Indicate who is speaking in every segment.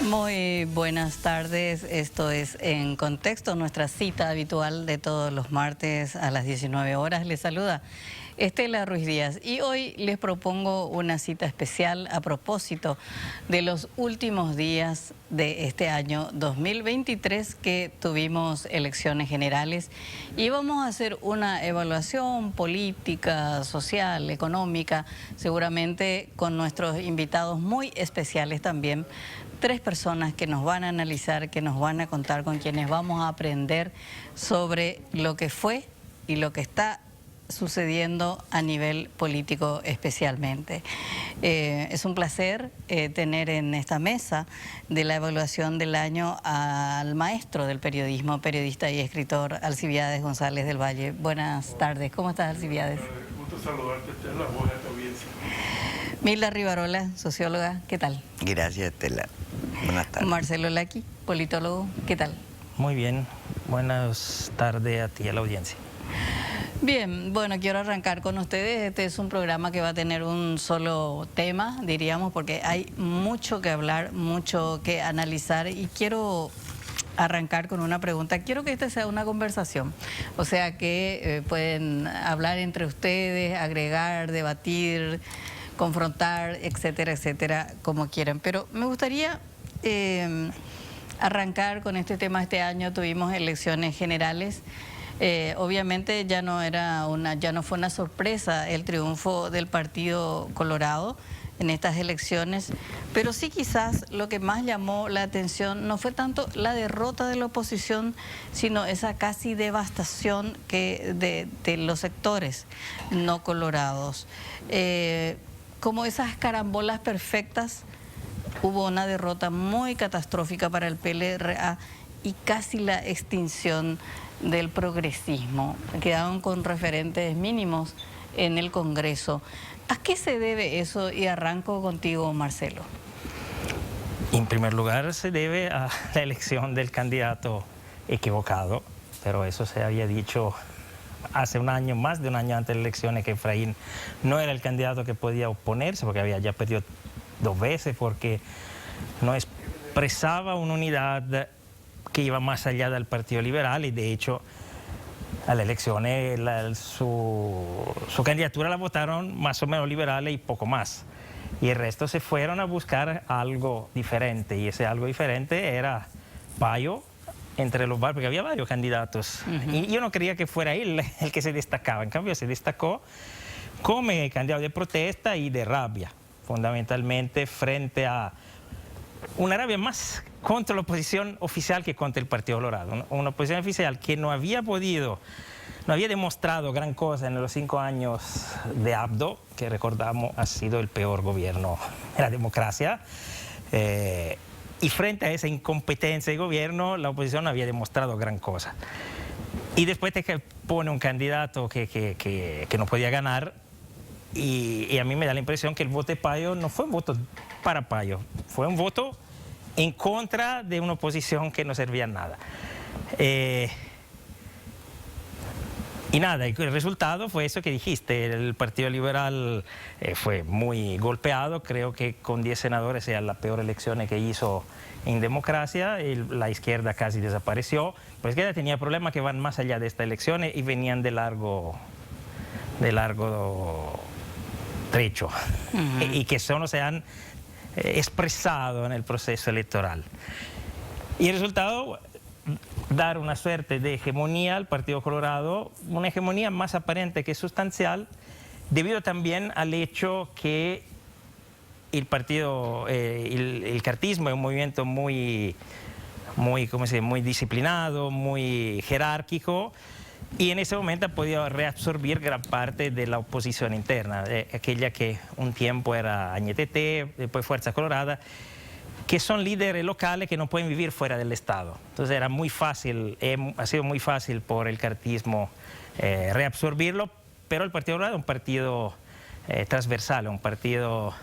Speaker 1: Muy buenas tardes, esto es En Contexto, nuestra cita habitual de todos los martes a las 19 horas. Les saluda Estela Ruiz Díaz y hoy les propongo una cita especial a propósito de los últimos días de este año 2023 que tuvimos elecciones generales y vamos a hacer una evaluación política, social, económica, seguramente con nuestros invitados muy especiales también. 3 personas que nos van a analizar, que nos van a contar, con quienes vamos a aprender sobre lo que fue y lo que está sucediendo a nivel político especialmente. Es un placer tener en esta mesa de la evaluación del año al maestro del periodismo, periodista y escritor Alcibiades González del Valle. Buenas tardes, ¿cómo estás, Alcibiades?
Speaker 2: Gusto saludarte, Estela, buena audiencia.
Speaker 1: Milda Rivarola, socióloga, ¿qué tal?
Speaker 3: Gracias, Estela. Buenas tardes.
Speaker 1: Marcelo Laqui, politólogo, ¿qué tal?
Speaker 4: Muy bien, buenas tardes a ti y a la audiencia.
Speaker 1: Bien, bueno, quiero arrancar con ustedes. Este es un programa que va a tener un solo tema, diríamos, porque hay mucho que hablar, mucho que analizar y quiero arrancar con una pregunta. Quiero que esta sea una conversación, o sea que pueden hablar entre ustedes, agregar, debatir, confrontar, etcétera, etcétera, como quieran. Pero me gustaría arrancar con este tema. Este año tuvimos elecciones generales. Obviamente ya no fue una sorpresa el triunfo del Partido Colorado en estas elecciones, pero sí quizás lo que más llamó la atención no fue tanto la derrota de la oposición, sino esa casi devastación de los sectores no colorados. Como esas carambolas perfectas, hubo una derrota muy catastrófica para el PLRA y casi la extinción del progresismo. Quedaron con referentes mínimos en el Congreso. ¿A qué se debe eso? Y arranco contigo, Marcelo.
Speaker 4: En primer lugar, se debe a la elección del candidato equivocado, pero eso se había dicho hace un año, más de un año antes de las elecciones, que Efraín no era el candidato que podía oponerse, porque había ya perdido 2 veces, porque no expresaba una unidad que iba más allá del Partido Liberal, y de hecho a las elecciones su candidatura la votaron más o menos liberales y poco más, y el resto se fueron a buscar algo diferente, y ese algo diferente era Payo entre los varios, porque había varios candidatos, y yo no creía que fuera él el que se destacaba. En cambio se destacó como candidato de protesta y de rabia, fundamentalmente frente a una rabia más contra la oposición oficial que contra el Partido Colorado. Una oposición oficial que no había demostrado gran cosa en los 5 años de Abdo, que recordamos ha sido el peor gobierno de la democracia. Y frente a esa incompetencia de gobierno, la oposición no había demostrado gran cosa. Y después te pone un candidato que no podía ganar, y a mí me da la impresión que el voto de Payo no fue un voto para Payo, fue un voto en contra de una oposición que no servía a nada. Y nada, el resultado fue eso que dijiste. El Partido Liberal fue muy golpeado. Creo que con 10 senadores era la peor elección que hizo en democracia. La izquierda casi desapareció. La izquierda tenía problemas que van más allá de estas elecciones y venían de largo trecho, y que solo se han expresado en el proceso electoral. Y el resultado, dar una suerte de hegemonía al Partido Colorado, una hegemonía más aparente que sustancial, debido también al hecho que el partido, el cartismo es un movimiento muy disciplinado, muy jerárquico, y en ese momento ha podido reabsorbir gran parte de la oposición interna, aquella que un tiempo era Añetete, después Fuerza Colorada, que son líderes locales que no pueden vivir fuera del Estado. Entonces era muy fácil, ha sido muy fácil por el cartismo reabsorbirlo, pero el Partido Colorado es un partido transversal, un partido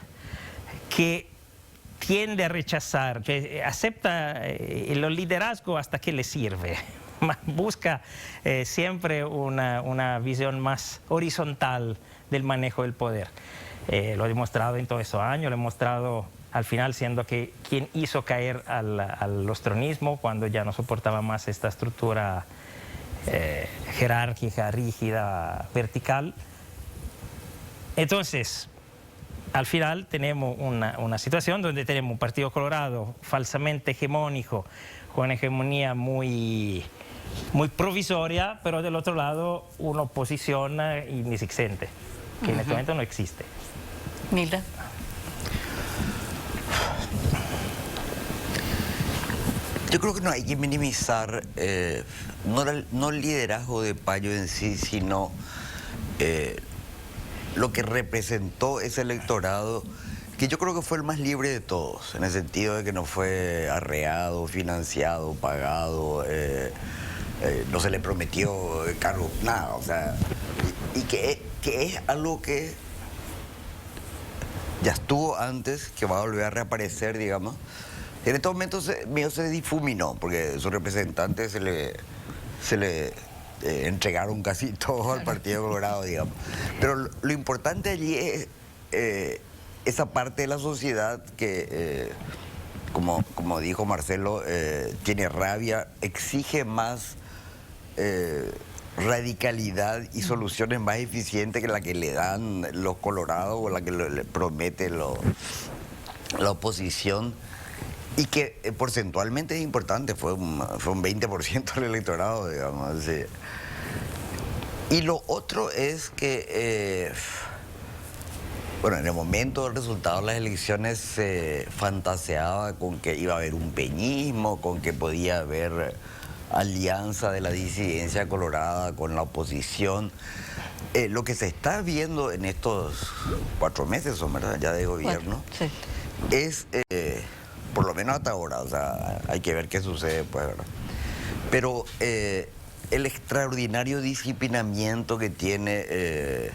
Speaker 4: que tiende a rechazar, que acepta el liderazgo hasta que le sirve. Busca siempre una visión más horizontal del manejo del poder. Lo he demostrado en todos esos años, lo he mostrado al final siendo que quien hizo caer al ostronismo cuando ya no soportaba más esta estructura jerárquica, rígida, vertical. Entonces, al final tenemos una situación donde tenemos un Partido Colorado falsamente hegemónico, con hegemonía muy provisoria, pero del otro lado una oposición inexistente, que en este momento no existe.
Speaker 1: Milda.
Speaker 3: Yo creo que no hay que minimizar no el liderazgo de Payo en sí, sino lo que representó ese electorado, que yo creo que fue el más libre de todos, en el sentido de que no fue arreado, financiado, pagado, no se le prometió cargo, nada, o sea, y que es algo que ya estuvo antes, que va a volver a reaparecer, digamos. En estos momentos medio se difuminó, porque sus representantes se le entregaron casi todo al Partido Colorado, digamos. Pero lo importante allí es esa parte de la sociedad que, como dijo Marcelo, tiene rabia, exige más radicalidad y soluciones más eficientes que la que le dan los colorados o la que le promete la oposición. Y que porcentualmente es importante, fue un 20% del electorado, digamos. Sí. Y lo otro es que, bueno, en el momento del resultado de las elecciones se fantaseaba con que iba a haber un peñismo, con que podía haber alianza de la disidencia colorada con la oposición. Lo que se está viendo en estos 4 meses, ¿verdad?, ya de gobierno,
Speaker 1: Sí.
Speaker 3: Es... por lo menos hasta ahora, o sea, hay que ver qué sucede, pues, ¿verdad? Pero el extraordinario disciplinamiento que tiene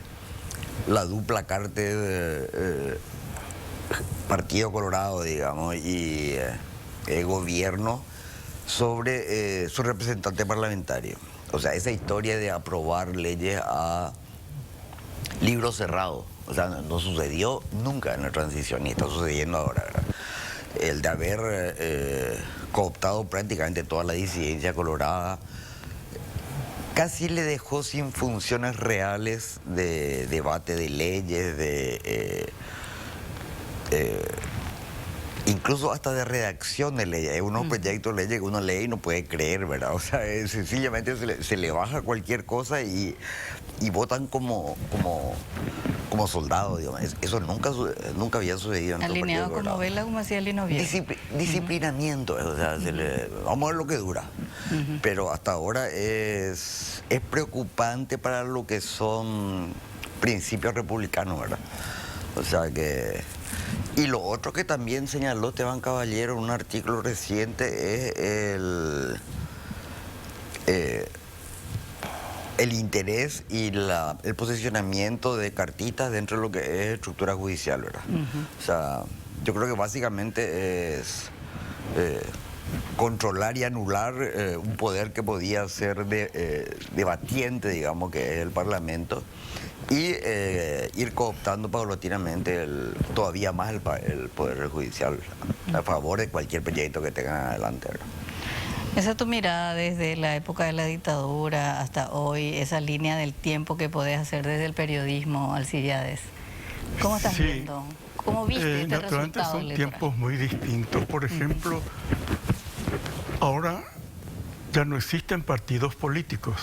Speaker 3: la dupla cártel Partido Colorado, digamos, y gobierno sobre su representante parlamentario. O sea, esa historia de aprobar leyes a libro cerrado, o sea, no sucedió nunca en la transición y está sucediendo ahora, ¿verdad? El de haber cooptado prácticamente toda la disidencia colorada, casi le dejó sin funciones reales de debate de leyes, incluso hasta de redacción de leyes. Hay unos proyectos de leyes que uno lee y no puede creer, ¿verdad? O sea, sencillamente se le baja cualquier cosa y votan como soldados, digamos. Eso nunca había sucedido en
Speaker 1: Alineado como vela, como hacía Lino Viejo.
Speaker 3: Disciplinamiento, o sea, vamos a ver lo que dura. Pero hasta ahora es preocupante para lo que son principios republicanos, ¿verdad? O sea que... Y lo otro que también señaló Esteban Caballero en un artículo reciente es el interés y el posicionamiento de cartitas dentro de lo que es estructura judicial, ¿verdad? O sea, yo creo que básicamente es controlar y anular un poder que podía ser debatiente, digamos, que es el Parlamento, y ir cooptando paulatinamente todavía más el Poder Judicial a favor de cualquier proyecto que tengan adelante, ¿verdad?
Speaker 1: Esa es tu mirada desde la época de la dictadura hasta hoy, esa línea del tiempo que podés hacer desde el periodismo, Alcibiades. ¿Cómo estás viendo? ¿Cómo viste este
Speaker 2: naturalmente
Speaker 1: resultado
Speaker 2: son
Speaker 1: electoral?
Speaker 2: tiempos muy distintos. Por ejemplo, ahora ya no existen partidos políticos.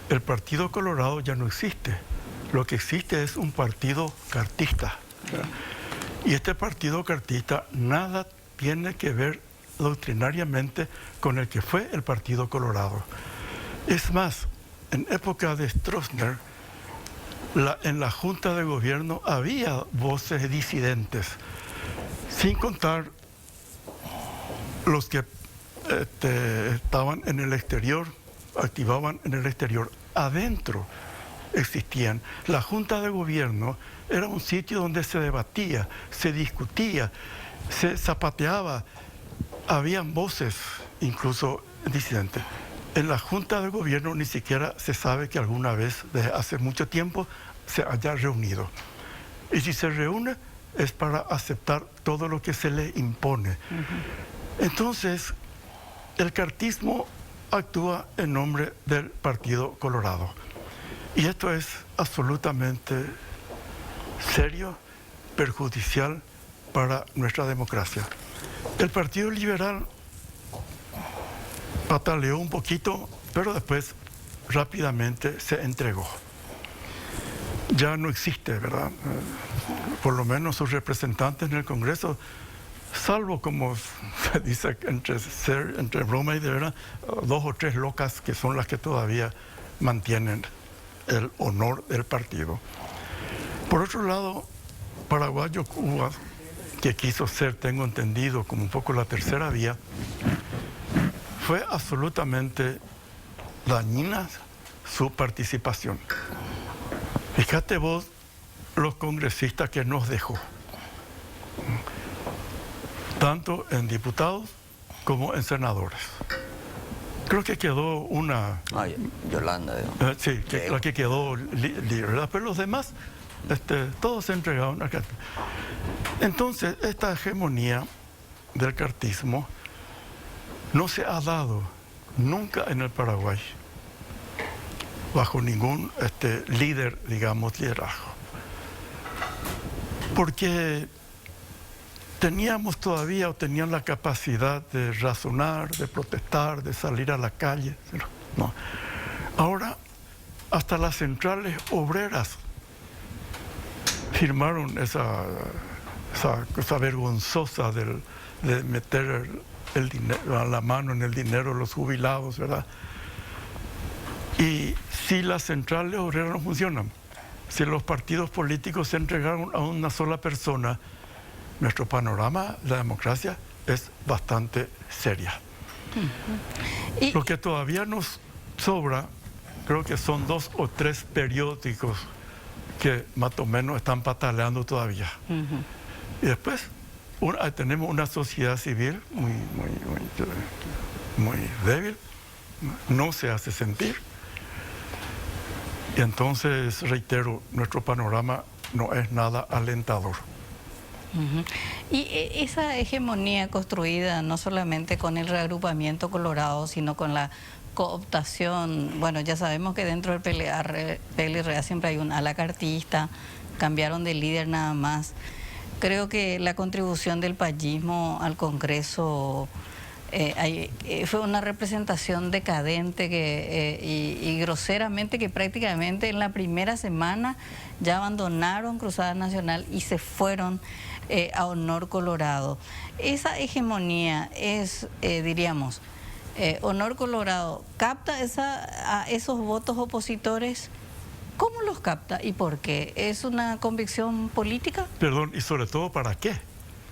Speaker 2: El Partido Colorado ya no existe. Lo que existe es un partido cartista. Y este partido cartista nada tiene que ver doctrinariamente con el que fue el Partido Colorado. Es más, en época de Stroessner, en la Junta de Gobierno había voces disidentes, sin contar los que estaban en el exterior, activaban en el exterior. Adentro existían. La Junta de Gobierno era un sitio donde se debatía, se discutía, se zapateaba. Habían voces, incluso disidentes. En la Junta de Gobierno ni siquiera se sabe que alguna vez, desde hace mucho tiempo, se haya reunido. Y si se reúne, es para aceptar todo lo que se le impone. Entonces, el cartismo actúa en nombre del Partido Colorado. Y esto es absolutamente serio, perjudicial para nuestra democracia. El Partido Liberal pataleó un poquito, pero después rápidamente se entregó. Ya no existe, ¿verdad? Por lo menos sus representantes en el Congreso, salvo como se dice entre broma y de verdad, 2 o 3 locas que son las que todavía mantienen el honor del partido. Por otro lado, Paraguayo Cuba, que quiso ser, tengo entendido, como un poco la tercera vía, fue absolutamente dañina su participación. Fíjate vos los congresistas que nos dejó, tanto en diputados como en senadores. Creo que quedó una...
Speaker 3: Yolanda.
Speaker 2: sí, la que quedó libre, pero los demás, todos se entregaron acá. Entonces, esta hegemonía del cartismo no se ha dado nunca en el Paraguay, bajo ningún líder, digamos, liderazgo. Porque teníamos todavía, o tenían la capacidad de razonar, de protestar, de salir a la calle. No. Ahora, hasta las centrales obreras firmaron esa cosa vergonzosa de meter el dinero, la mano en el dinero de los jubilados, ¿verdad? Y si las centrales obreras no funcionan, si los partidos políticos se entregaron a una sola persona, nuestro panorama, la democracia, es bastante seria. Lo que todavía nos sobra, creo que son 2 o 3 periódicos que más o menos están pataleando todavía. Y después tenemos una sociedad civil muy débil, no se hace sentir. Y entonces, reitero, nuestro panorama no es nada alentador.
Speaker 1: Y esa hegemonía construida no solamente con el reagrupamiento colorado, sino con la cooptación, bueno, ya sabemos que dentro del PLRA siempre hay un ala cartista, cambiaron de líder nada más. Creo que la contribución del payismo al Congreso fue una representación decadente y groseramente, que prácticamente en la primera semana ya abandonaron Cruzada Nacional y se fueron a Honor Colorado. Esa hegemonía es, diríamos, Honor Colorado, ¿capta a esos votos opositores? ¿Cómo los capta y por qué? ¿Es una convicción política?
Speaker 2: Perdón, y sobre todo, ¿para qué?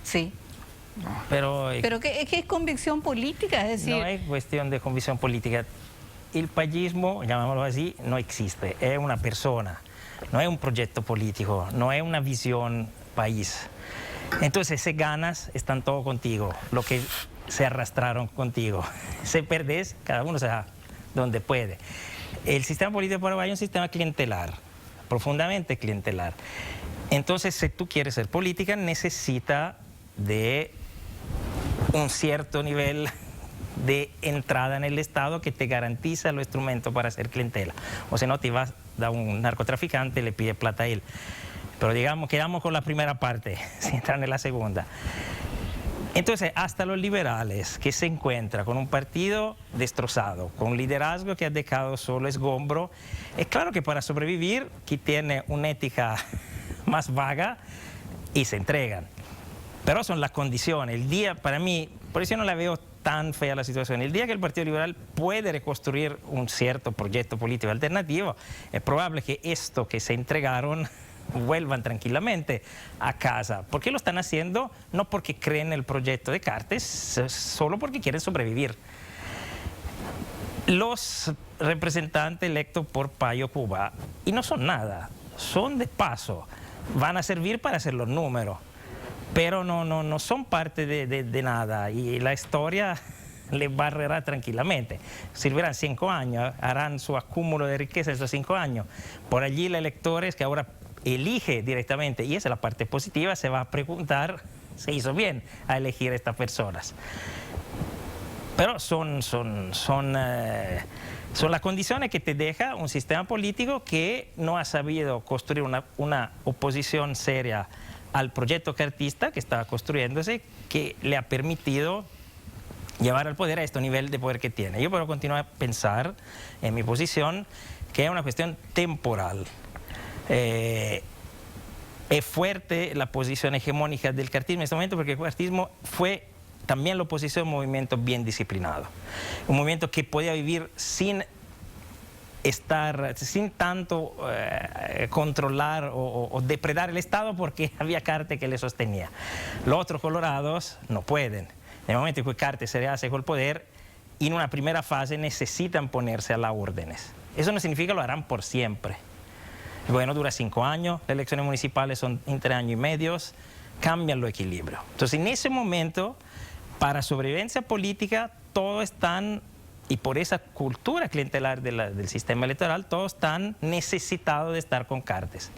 Speaker 1: Sí.
Speaker 4: Pero
Speaker 1: ¿qué es convicción política? Es decir,
Speaker 4: no es cuestión de convicción política. El payismo, llamémoslo así, no existe. Es una persona, no es un proyecto político, no es una visión país. Entonces, si ganas, están todos contigo, lo que se arrastraron contigo. Si perdés, cada uno se va donde puede. El sistema político paraguayo es un sistema clientelar, profundamente clientelar. Entonces, si tú quieres ser política, necesita de un cierto nivel de entrada en el Estado que te garantiza los instrumentos para hacer clientela. O si no, te vas a un narcotraficante y le pide plata a él. Pero digamos, quedamos con la primera parte, sin entrar en la segunda. Entonces, hasta los liberales que se encuentran con un partido destrozado, con un liderazgo que ha dejado solo esgombro, es claro que para sobrevivir, que tiene una ética más vaga y se entregan. Pero son las condiciones. El día, para mí, por eso yo no la veo tan fea la situación. El día que el Partido Liberal puede reconstruir un cierto proyecto político alternativo, es probable que esto que se entregaron vuelvan tranquilamente a casa. ¿Por qué lo están haciendo? No porque creen en el proyecto de Cartes, solo porque quieren sobrevivir. Los representantes electos por Payo Cuba, y no son nada, son de paso, van a servir para hacer los números, pero no son parte de nada, y la historia les barrerá tranquilamente. Servirán 5 años, harán su acúmulo de riqueza esos 5 años. Por allí los electores que ahora elige directamente, y esa es la parte positiva, se va a preguntar, ¿se hizo bien a elegir estas personas? Pero son las condiciones que te deja un sistema político que no ha sabido construir una oposición seria al proyecto cartista que estaba construyéndose, que le ha permitido llevar al poder a este nivel de poder que tiene. Yo puedo continuar a pensar en mi posición que es una cuestión temporal. Es fuerte la posición hegemónica del cartismo en este momento porque el cartismo fue también la oposición a un movimiento bien disciplinado. Un movimiento que podía vivir sin tanto controlar o depredar el Estado porque había Cartes que le sostenía. Los otros colorados no pueden. En el momento en que Cartes se hace con el poder, en una primera fase necesitan ponerse a las órdenes. Eso no significa que lo harán por siempre. El gobierno dura 5 años, las elecciones municipales son entre año y medio, cambian los equilibrios. Entonces, en ese momento, para sobrevivencia política, todos están, y por esa cultura clientelar del sistema electoral, todos están necesitados de estar con Cartes.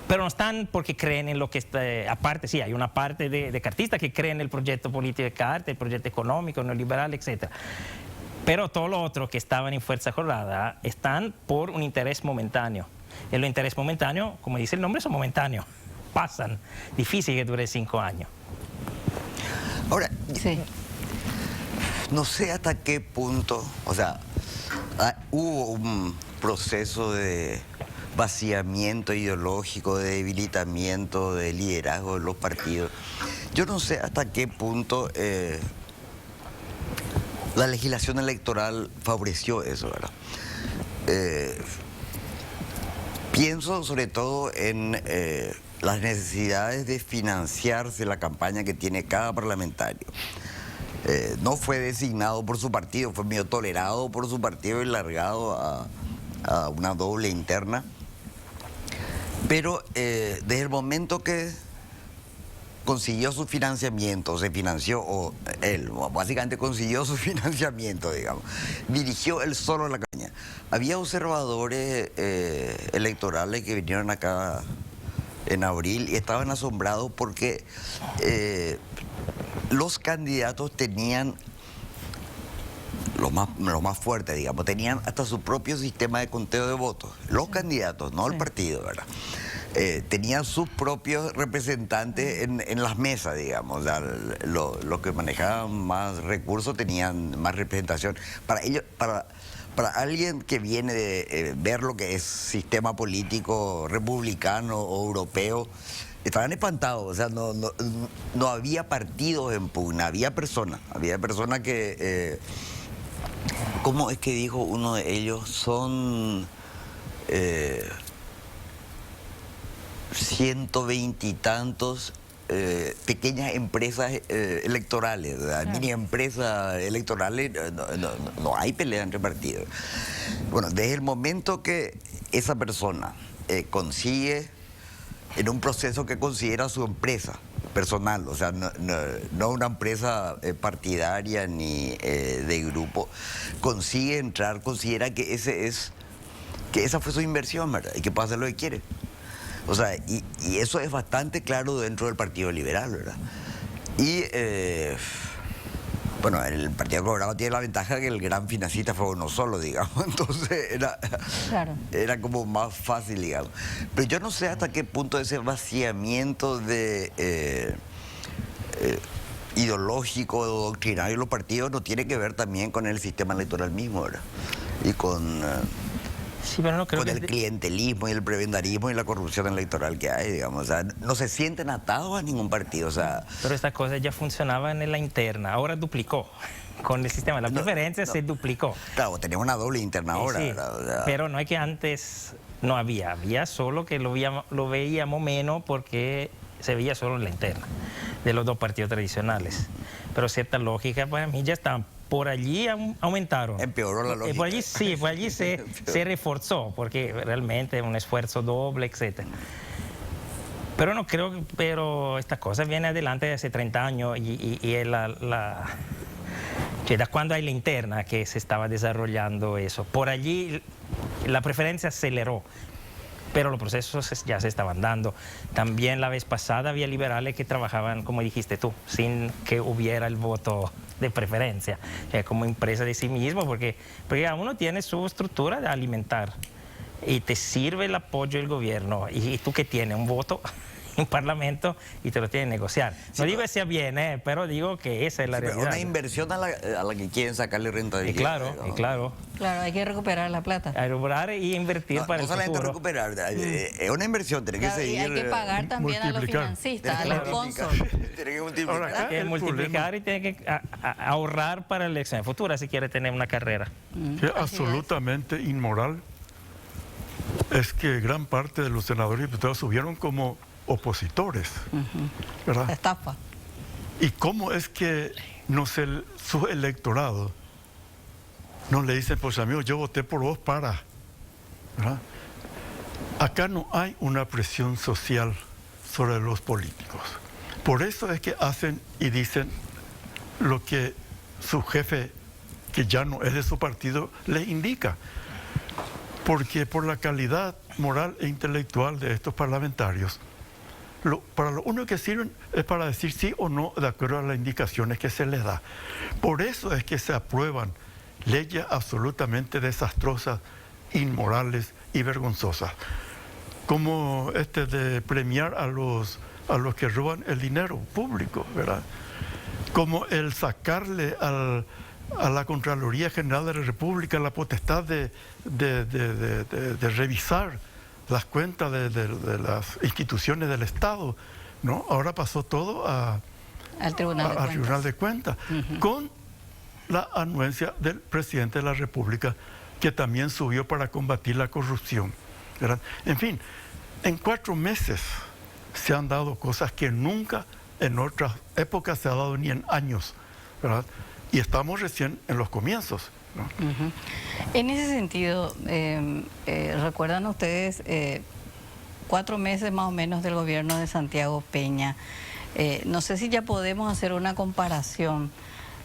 Speaker 4: Pero no están porque creen en lo que está, aparte sí, hay una parte de cartistas que creen en el proyecto político de Cartes, el proyecto económico, neoliberal, etc. Pero todos los otros que estaban en Fuerza Colorada están por un interés momentáneo. Y los intereses momentáneos, como dice el nombre, son momentáneos. Pasan. Difícil que dure 5 años.
Speaker 3: Ahora,
Speaker 1: Sí.
Speaker 3: no sé hasta qué punto, o sea, hubo un proceso de vaciamiento ideológico, de debilitamiento de liderazgo de los partidos. Yo no sé hasta qué punto la legislación electoral favoreció eso, ¿verdad? Pienso sobre todo en las necesidades de financiarse la campaña que tiene cada parlamentario. No fue designado por su partido, fue medio tolerado por su partido y largado a una doble interna. Pero desde el momento que consiguió su financiamiento, se financió, o él básicamente consiguió su financiamiento, digamos, dirigió él solo la campaña. Había observadores electorales que vinieron acá en abril y estaban asombrados porque los candidatos tenían lo más fuerte, digamos, tenían hasta su propio sistema de conteo de votos. Los candidatos, no el partido, ¿verdad? Tenían sus propios representantes en las mesas, digamos. O sea, los que manejaban más recursos tenían más representación. Para ellos, para alguien que viene de ver lo que es sistema político republicano o europeo, estaban espantados. O sea, no había partidos en pugna, había personas que... ¿cómo es que dijo uno de ellos? Son 120 y tantos pequeñas empresas electorales, mini empresas electorales. No hay pelea entre partidos. Bueno, desde el momento que esa persona consigue, en un proceso que considera su empresa personal, o sea, no una empresa partidaria ni de grupo, consigue entrar, considera que esa fue su inversión, ¿verdad? Y que puede hacer lo que quiere. O sea, y eso es bastante claro dentro del Partido Liberal, ¿verdad? Y, bueno, el Partido Colorado tiene la ventaja que el gran financista fue uno solo, digamos. Entonces era como más fácil, digamos. Pero yo no sé hasta qué punto ese vaciamiento de ideológico o doctrinario de los partidos no tiene que ver también con el sistema electoral mismo, ¿verdad? Y con...
Speaker 4: Sí, pero no creo
Speaker 3: con el clientelismo y el prebendarismo y la corrupción electoral que hay, digamos. O sea, no se sienten atados a ningún partido, o sea...
Speaker 4: Pero esta cosa ya funcionaba en la interna, ahora duplicó. Con el sistema de la preferencia se duplicó.
Speaker 3: Claro, tenemos una doble interna ahora,
Speaker 4: sí,
Speaker 3: ¿verdad? O sea,
Speaker 4: pero no es que antes no había solo que lo veíamos menos porque se veía solo en la interna de los dos partidos tradicionales. Pero cierta lógica para mí ya estaban. Por allí aumentaron.
Speaker 3: Empeoró la lógica.
Speaker 4: Por allí se reforzó, porque realmente es un esfuerzo doble, etc. Pero no creo, pero esta cosa viene adelante de hace 30 años y es da cuando hay la interna que se estaba desarrollando eso. Por allí la preferencia aceleró. pero los procesos ya se estaban dando. También la vez pasada había liberales que trabajaban, como dijiste tú, sin que hubiera el voto de preferencia, como empresa de sí mismo, porque uno tiene su estructura de alimentar y te sirve el apoyo del gobierno, y tú que tienes un voto en Parlamento y te lo tienen que negociar. No digo que sea bien, pero digo que esa es la realidad.
Speaker 3: Una inversión a la que quieren sacarle rentabilidad.
Speaker 4: Claro.
Speaker 1: Claro, hay que recuperar la plata.
Speaker 4: Hay que recuperar y invertir para el futuro.
Speaker 3: No solamente recuperar, es una inversión, tiene que seguir.
Speaker 1: Y hay que pagar también a los financistas, a los sponsors.
Speaker 3: Tiene que multiplicar.
Speaker 4: Hay que multiplicar y tiene que ahorrar para elecciones futuras si quiere tener una carrera.
Speaker 2: Que es absolutamente inmoral es que gran parte de los senadores y diputados subieron como opositores, ¿verdad?
Speaker 1: Estafa.
Speaker 2: ¿Y cómo es que su electorado no le dicen, pues amigo, yo voté por vos para, ¿verdad? Acá no hay una presión social sobre los políticos. Por eso es que hacen y dicen lo que su jefe, que ya no es de su partido, les indica. Porque por la calidad moral e intelectual de estos parlamentarios, para lo único que sirven es para decir sí o no de acuerdo a las indicaciones que se les da. Por eso es que se aprueban leyes absolutamente desastrosas, inmorales y vergonzosas, como de premiar a los que roban el dinero público, ¿verdad? Como el sacarle a la Contraloría General de la República la potestad de revisar las cuentas de las instituciones del Estado, ¿no? Ahora pasó todo al Tribunal de Cuentas, con la anuencia del presidente de la República, que también subió para combatir la corrupción, ¿verdad? En fin, en 4 meses se han dado cosas que nunca en otras épocas se ha dado ni en años, ¿verdad? Y estamos recién en los comienzos, ¿no?
Speaker 1: En ese sentido, ¿recuerdan ustedes 4 meses más o menos del gobierno de Santiago Peña? No sé si ya podemos hacer una comparación,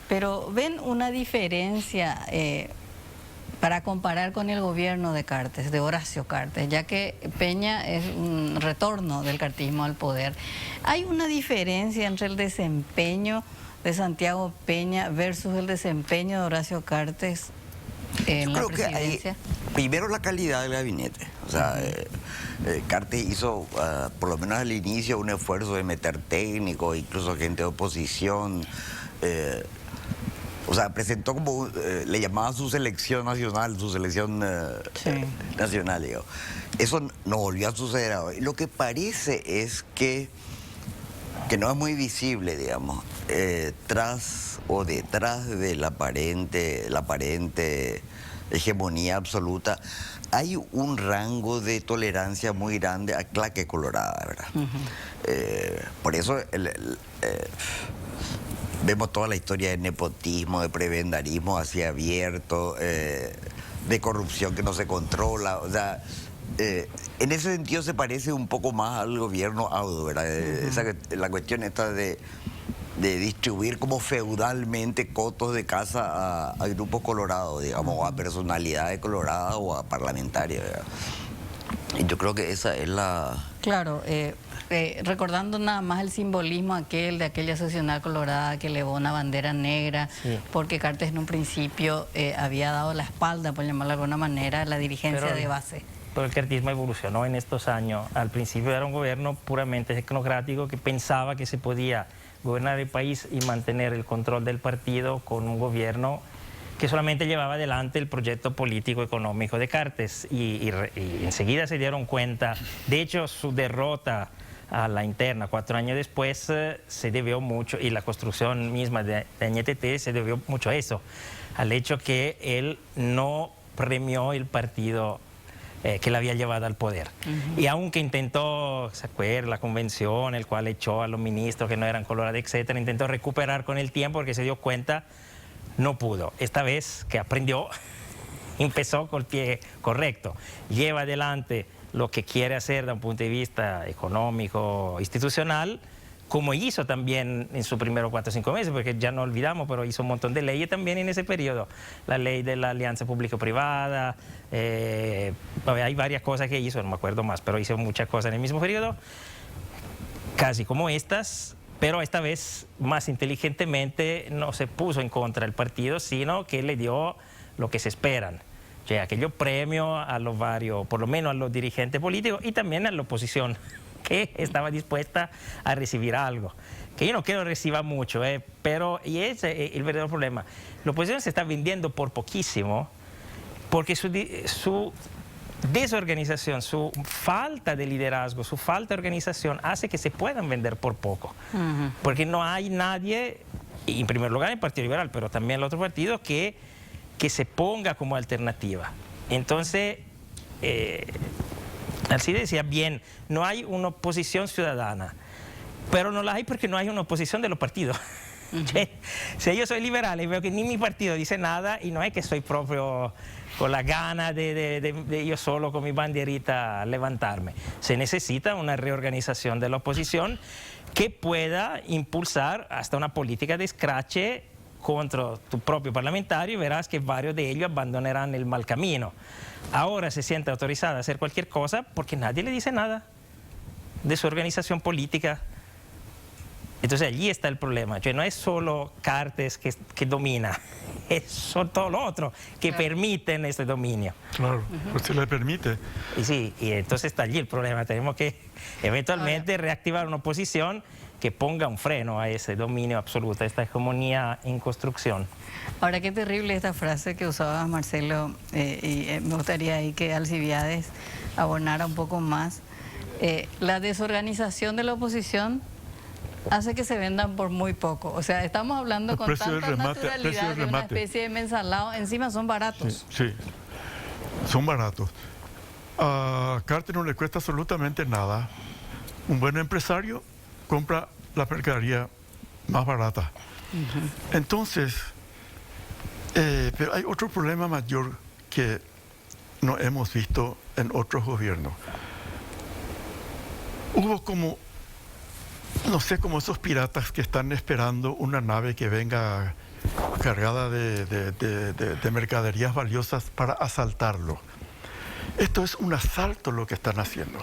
Speaker 1: pero ¿ven una diferencia para comparar con el gobierno de Cartes, de Horacio Cartes, ya que Peña es un retorno del cartismo al poder? ¿Hay una diferencia entre el desempeño de Santiago Peña versus el desempeño de Horacio Cartes en la presidencia?
Speaker 3: Que primero la calidad del gabinete. O sea, Cartes hizo, por lo menos al inicio, un esfuerzo de meter técnicos, incluso gente de oposición. O sea, presentó como, le llamaban su selección nacional, nacional, digo. Eso no volvió a suceder ahora. Y lo que parece es que no es muy visible, digamos, tras o detrás de la aparente hegemonía absoluta, hay un rango de tolerancia muy grande a claque colorada, ¿verdad? Por eso vemos toda la historia de nepotismo, de prebendarismo así abierto, de corrupción que no se controla, o sea, en ese sentido se parece un poco más al gobierno Audo, ¿verdad? La cuestión esta de distribuir como feudalmente cotos de casa a grupos colorados, digamos, o a personalidades coloradas o a parlamentarios, ¿verdad? Y yo creo que esa es la...
Speaker 1: Claro, recordando nada más el simbolismo de aquella seccional colorada que elevó una bandera negra, sí, porque Cartes en un principio había dado la espalda, por llamarlo de alguna manera, a la dirigencia de base.
Speaker 4: Pero el cartismo evolucionó en estos años. Al principio era un gobierno puramente tecnocrático que pensaba que se podía gobernar el país y mantener el control del partido con un gobierno que solamente llevaba adelante el proyecto político económico de Cartes y enseguida se dieron cuenta. De hecho, su derrota a la interna 4 años después se debió mucho, y la construcción misma de NTT se debió mucho a eso, al hecho que él no premió el partido que le había llevado al poder. Y aunque intentó, ¿se acuerda? La convención, el cual echó a los ministros que no eran colorados, etcétera, intentó recuperar con el tiempo porque se dio cuenta, no pudo. Esta vez que aprendió, empezó con el pie correcto. Lleva adelante lo que quiere hacer desde un punto de vista económico, institucional, como hizo también en sus primeros 4 o 5 meses, porque ya no olvidamos, pero hizo un montón de leyes también en ese periodo. La ley de la alianza público-privada, hay varias cosas que hizo, no me acuerdo más, pero hizo muchas cosas en el mismo periodo, casi como estas, pero esta vez más inteligentemente no se puso en contra del partido, sino que le dio lo que se esperan. O sea, aquello premio a los varios, por lo menos a los dirigentes políticos y también a la oposición, que estaba dispuesta a recibir algo. Que yo no quiero reciba mucho, pero y ese es el verdadero problema. La oposición se está vendiendo por poquísimo porque su desorganización, su falta de liderazgo, su falta de organización hace que se puedan vender por poco. Porque no hay nadie, y en primer lugar el Partido Liberal, pero también el otro partido, que se ponga como alternativa. Entonces, Alcide decía bien, no hay una oposición ciudadana, pero no la hay porque no hay una oposición de los partidos. Si yo soy liberal y veo que ni mi partido dice nada, y no es que soy propio con la gana de yo solo con mi banderita levantarme. Se necesita una reorganización de la oposición que pueda impulsar hasta una política de escrache contra tu propio parlamentario, y verás que varios de ellos abandonarán el mal camino. Ahora se siente autorizada a hacer cualquier cosa porque nadie le dice nada de su organización política. Entonces allí está el problema. No es solo Cartes que domina, son todo lo otro que permiten este dominio.
Speaker 2: Claro, pues se le permite.
Speaker 4: Y sí, y entonces está allí el problema. Tenemos que eventualmente reactivar una oposición que ponga un freno a ese dominio absoluto, a esta hegemonía en construcción.
Speaker 1: Ahora, qué terrible esta frase que usaba Marcelo, y me gustaría ahí que Alcibiades abonara un poco más. La desorganización de la oposición hace que se vendan por muy poco. O sea, estamos hablando
Speaker 2: El
Speaker 1: con
Speaker 2: precio
Speaker 1: tanta
Speaker 2: del remate,
Speaker 1: naturalidad de una especie de mensalado. Encima son baratos.
Speaker 2: Sí, son baratos. A Cartes no le cuesta absolutamente nada. Un buen empresario compra la mercadería más barata. Entonces, pero hay otro problema mayor que no hemos visto en otros gobiernos. Hubo como, no sé, como esos piratas que están esperando una nave que venga cargada de mercaderías valiosas para asaltarlo. Esto es un asalto lo que están haciendo.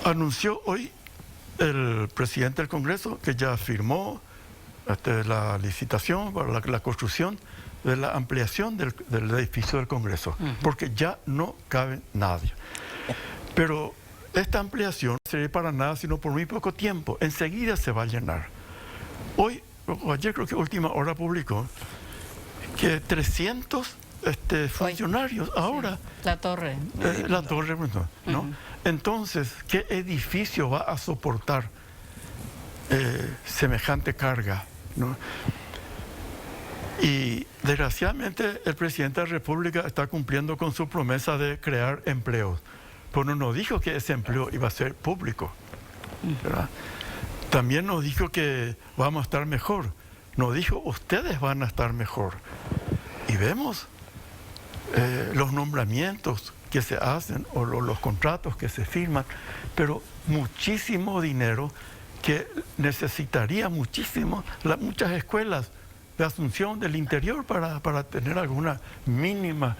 Speaker 2: Anunció hoy el presidente del Congreso que ya firmó la licitación para la construcción de la ampliación del edificio del Congreso, porque ya no cabe nadie. Pero esta ampliación no sirve para nada sino por muy poco tiempo. Enseguida se va a llenar. Hoy, o ayer creo que Última Hora publicó que 300 funcionarios ahora...
Speaker 1: Sí, la torre.
Speaker 2: La torre, ¿no? Entonces, ¿qué edificio va a soportar semejante carga, ¿no? Y desgraciadamente el presidente de la República está cumpliendo con su promesa de crear empleos, pero no dijo que ese empleo iba a ser público, ¿verdad? También nos dijo que vamos a estar mejor, nos dijo ustedes van a estar mejor. Y vemos los nombramientos que se hacen o los contratos que se firman, pero muchísimo dinero que necesitaría muchísimo muchas escuelas de Asunción del interior para tener alguna mínima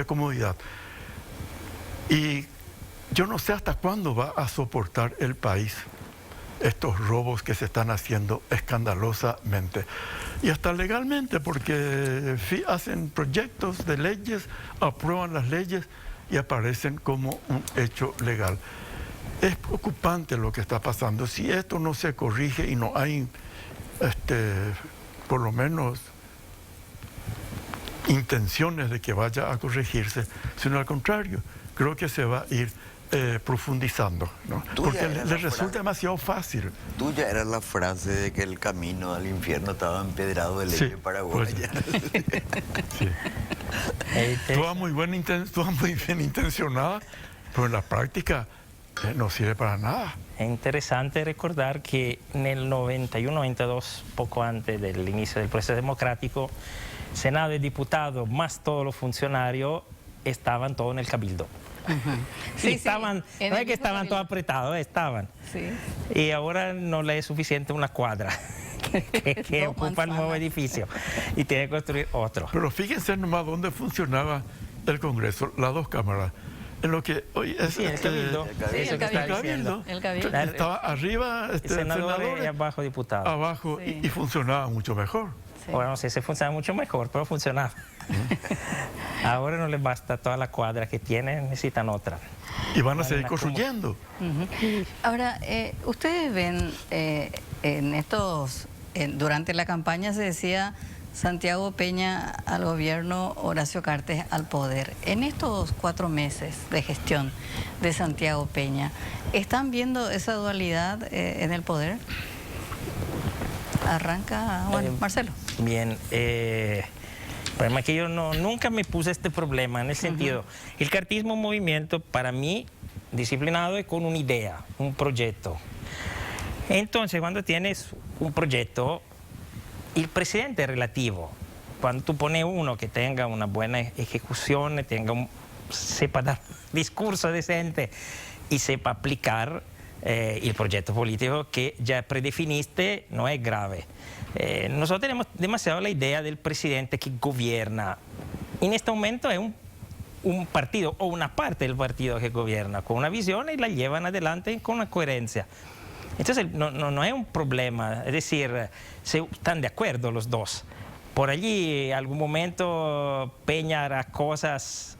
Speaker 2: comodidad. Y yo no sé hasta cuándo va a soportar el país estos robos que se están haciendo escandalosamente y hasta legalmente, porque hacen proyectos de leyes, aprueban las leyes y aparecen como un hecho legal. Es preocupante lo que está pasando. Si esto no se corrige y no hay por lo menos intenciones de que vaya a corregirse, sino al contrario, creo que se va a ir profundizando, ¿no? Porque le resulta demasiado fácil.
Speaker 3: Tuya era la frase de que el camino al infierno estaba empedrado de ley paraguaya.
Speaker 2: Sí. Toda muy bien intencionada, pero en la práctica no sirve para nada.
Speaker 4: Es interesante recordar que en el 91-92, poco antes del inicio del proceso democrático, Senado y diputados, más todos los funcionarios, estaban todos en el Cabildo.
Speaker 1: Sí,
Speaker 4: Y estaban,
Speaker 1: sí, en
Speaker 4: no
Speaker 1: el
Speaker 4: es que
Speaker 1: mismo
Speaker 4: estaban todos
Speaker 1: carril.
Speaker 4: apretados, estaban.
Speaker 1: Sí.
Speaker 4: Y ahora no le es suficiente una cuadra que
Speaker 1: Dos
Speaker 4: ocupa el nuevo
Speaker 1: manzanas.
Speaker 4: edificio y tiene que construir otro.
Speaker 2: Pero fíjense nomás dónde funcionaba el Congreso, las dos cámaras. En lo que hoy es
Speaker 4: Sí, el cabildo.
Speaker 3: Sí,
Speaker 4: Eso
Speaker 1: el
Speaker 4: que está
Speaker 1: cabildo.
Speaker 4: diciendo.
Speaker 1: El cabildo.
Speaker 2: Estaba arriba
Speaker 4: Senadores
Speaker 2: senadores,
Speaker 4: y abajo diputados.
Speaker 2: abajo,
Speaker 1: Sí.
Speaker 2: y funcionaba mucho mejor.
Speaker 1: Sí.
Speaker 4: Ahora no sé si funciona mucho mejor, pero funcionaba. Ahora no les basta toda la cuadra que tienen, necesitan otra.
Speaker 2: Y van a
Speaker 4: Vale,
Speaker 2: seguir
Speaker 4: la
Speaker 2: construyendo.
Speaker 1: Ujú. Ahora, ustedes ven en estos, durante la campaña se decía Santiago Peña al gobierno, Horacio Cartes al poder. En estos 4 meses de gestión de Santiago Peña, ¿están viendo esa dualidad en el poder? Arranca, bueno, Marcelo.
Speaker 4: Bien, el problema es que yo nunca me puse este problema en el sentido, el cartismo es un movimiento para mí disciplinado y con una idea, un proyecto. Entonces, cuando tienes un proyecto, el presidente es relativo. Cuando tú pones uno que tenga una buena ejecución, sepa dar discurso decente y sepa aplicar el proyecto político que ya predefiniste, no es grave. Nosotros tenemos demasiado la idea del presidente que gobierna. En este momento es un partido o una parte del partido que gobierna con una visión y la llevan adelante con una coherencia. Entonces no es un problema, es decir, están de acuerdo los dos. Por allí, en algún momento, Peña hará cosas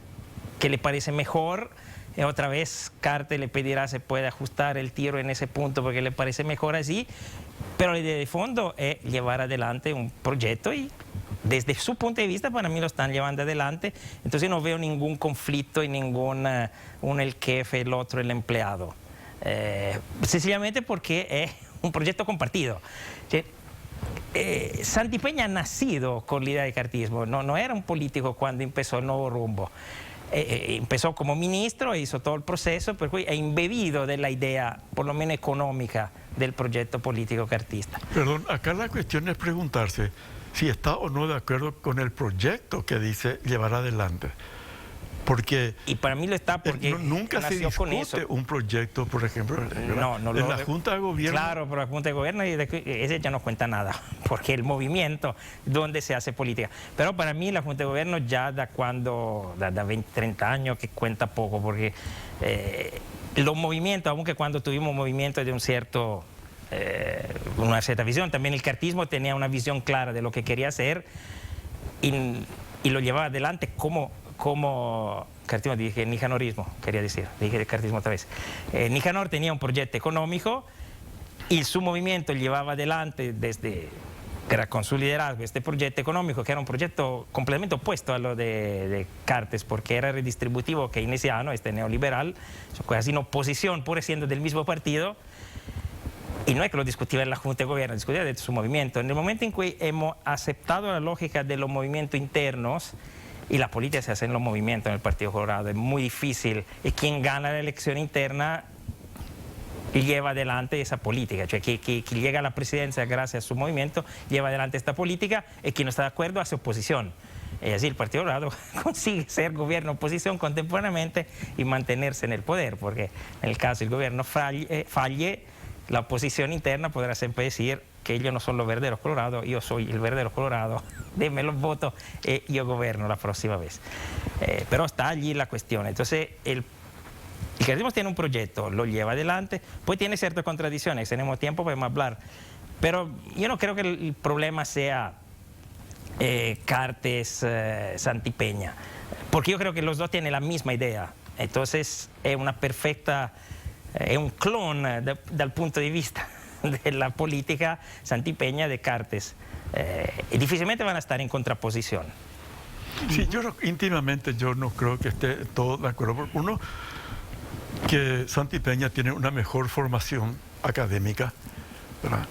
Speaker 4: que le parecen mejor, y otra vez Cartes le pedirá se puede ajustar el tiro en ese punto porque le parece mejor así, pero la idea de fondo es llevar adelante un proyecto y desde su punto de vista para mí lo están llevando adelante, entonces no veo ningún conflicto y uno el jefe, el otro el empleado. Sencillamente porque es un proyecto compartido. Santi Peña ha nacido con la idea de cartismo, no era un político cuando empezó el Nuevo Rumbo. Empezó como ministro, hizo todo el proceso, pero fue embebido de la idea, por lo menos económica, del proyecto político cartista.
Speaker 2: Perdón, acá la cuestión es preguntarse si está o no de acuerdo con el proyecto que dice llevar adelante. Porque
Speaker 4: Y para mí lo está porque
Speaker 2: nunca se
Speaker 4: nació con
Speaker 2: discute
Speaker 4: eso.
Speaker 2: un proyecto, por ejemplo, en la Junta de Gobierno.
Speaker 4: Claro, pero la Junta de Gobierno ese ya no cuenta nada, porque el movimiento donde se hace política. Pero para mí la Junta de Gobierno ya da 20, 30 años que cuenta poco, porque los movimientos, aunque cuando tuvimos movimientos de una cierta visión, también el cartismo tenía una visión clara de lo que quería hacer y lo llevaba adelante como cartismo, dije nijanorismo, quería decir, dije cartismo otra vez. Nicanor tenía un proyecto económico y su movimiento llevaba adelante desde, era con su liderazgo, este proyecto económico, que era un proyecto completamente opuesto a lo de Cartes, porque era redistributivo keynesiano, este neoliberal, casi en oposición, pura siendo del mismo partido. Y no es que lo discutía en la Junta de Gobierno, discutía de su movimiento. En el momento en que hemos aceptado la lógica de los movimientos internos, y la política se hace en los movimientos en el Partido Colorado, es muy difícil. Y quien gana la elección interna lleva adelante esa política. Que llega a la presidencia gracias a su movimiento, lleva adelante esta política, y quien no está de acuerdo hace oposición. Es decir, el Partido Colorado consigue ser gobierno oposición contemporáneamente y mantenerse en el poder, porque en el caso del gobierno falle, la oposición interna podrá siempre decir que ellos no son los verdaderos colorados, yo soy el verdadero colorado, denme los votos y yo gobierno la próxima vez. Pero está allí la cuestión. Entonces, el cartismo tiene un proyecto, lo lleva adelante, pues tiene ciertas contradicciones, tenemos tiempo para hablar, pero yo no creo que el problema sea Cartes, Santi Peña, porque yo creo que los dos tienen la misma idea, entonces es una perfecta, es un clon del punto de vista de la política Santi Peña de Cartes, y difícilmente van a estar en contraposición.
Speaker 2: Sí, íntimamente yo no creo que esté todo de acuerdo. Porque uno, que Santi Peña tiene una mejor formación académica, ¿verdad?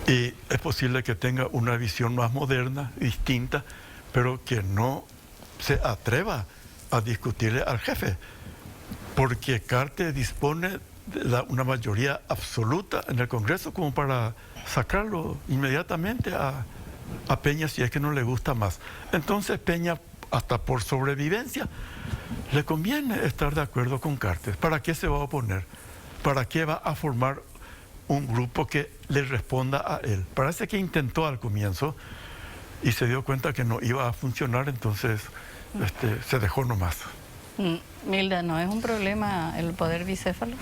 Speaker 2: Y es posible que tenga una visión más moderna, distinta, pero que no se atreva a discutirle al jefe, porque Cartes dispone de una mayoría absoluta en el Congreso como para sacarlo inmediatamente a Peña si es que no le gusta más. Entonces Peña, hasta por sobrevivencia, le conviene estar de acuerdo con Cartes. ¿Para qué se va a oponer? ¿Para qué va a formar un grupo que le responda a él? Parece que intentó al comienzo y se dio cuenta que no iba a funcionar, entonces se dejó nomás.
Speaker 1: Milda, ¿no es un problema el poder bicéfalo?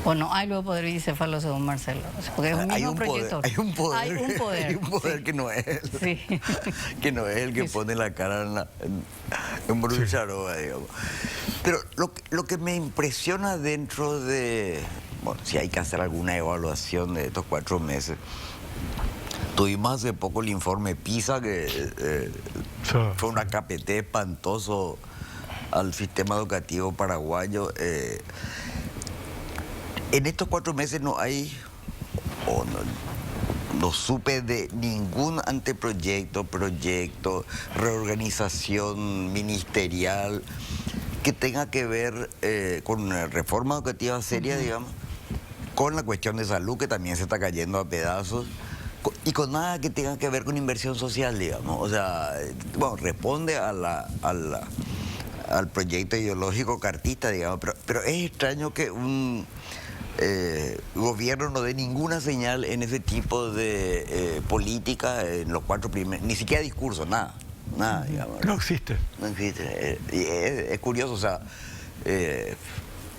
Speaker 1: ¿O no hay luego poder bicéfalo según Marcelo? O sea, porque es un mismo proyecto.
Speaker 3: Hay un poder,
Speaker 1: hay un poder
Speaker 3: sí, que no es él.
Speaker 1: Sí.
Speaker 3: Que no es el que pone la cara en Brucharoa, digamos. Pero lo que me impresiona dentro de... Bueno, si hay que hacer alguna evaluación de estos 4 meses. Tuvimos hace poco el informe PISA, que fue un AKPT espantoso al sistema educativo paraguayo. En estos 4 meses no hay, no supe de ningún anteproyecto, proyecto, reorganización ministerial que tenga que ver con una reforma educativa seria, digamos, con la cuestión de salud, que también se está cayendo a pedazos, y con nada que tenga que ver con inversión social, digamos. O sea, bueno, responde al proyecto ideológico cartista, digamos, pero es extraño que un gobierno no dé ninguna señal en ese tipo de política en los 4 primeros, ni siquiera discurso, nada, digamos.
Speaker 2: No existe.
Speaker 3: No existe. Es curioso, o sea,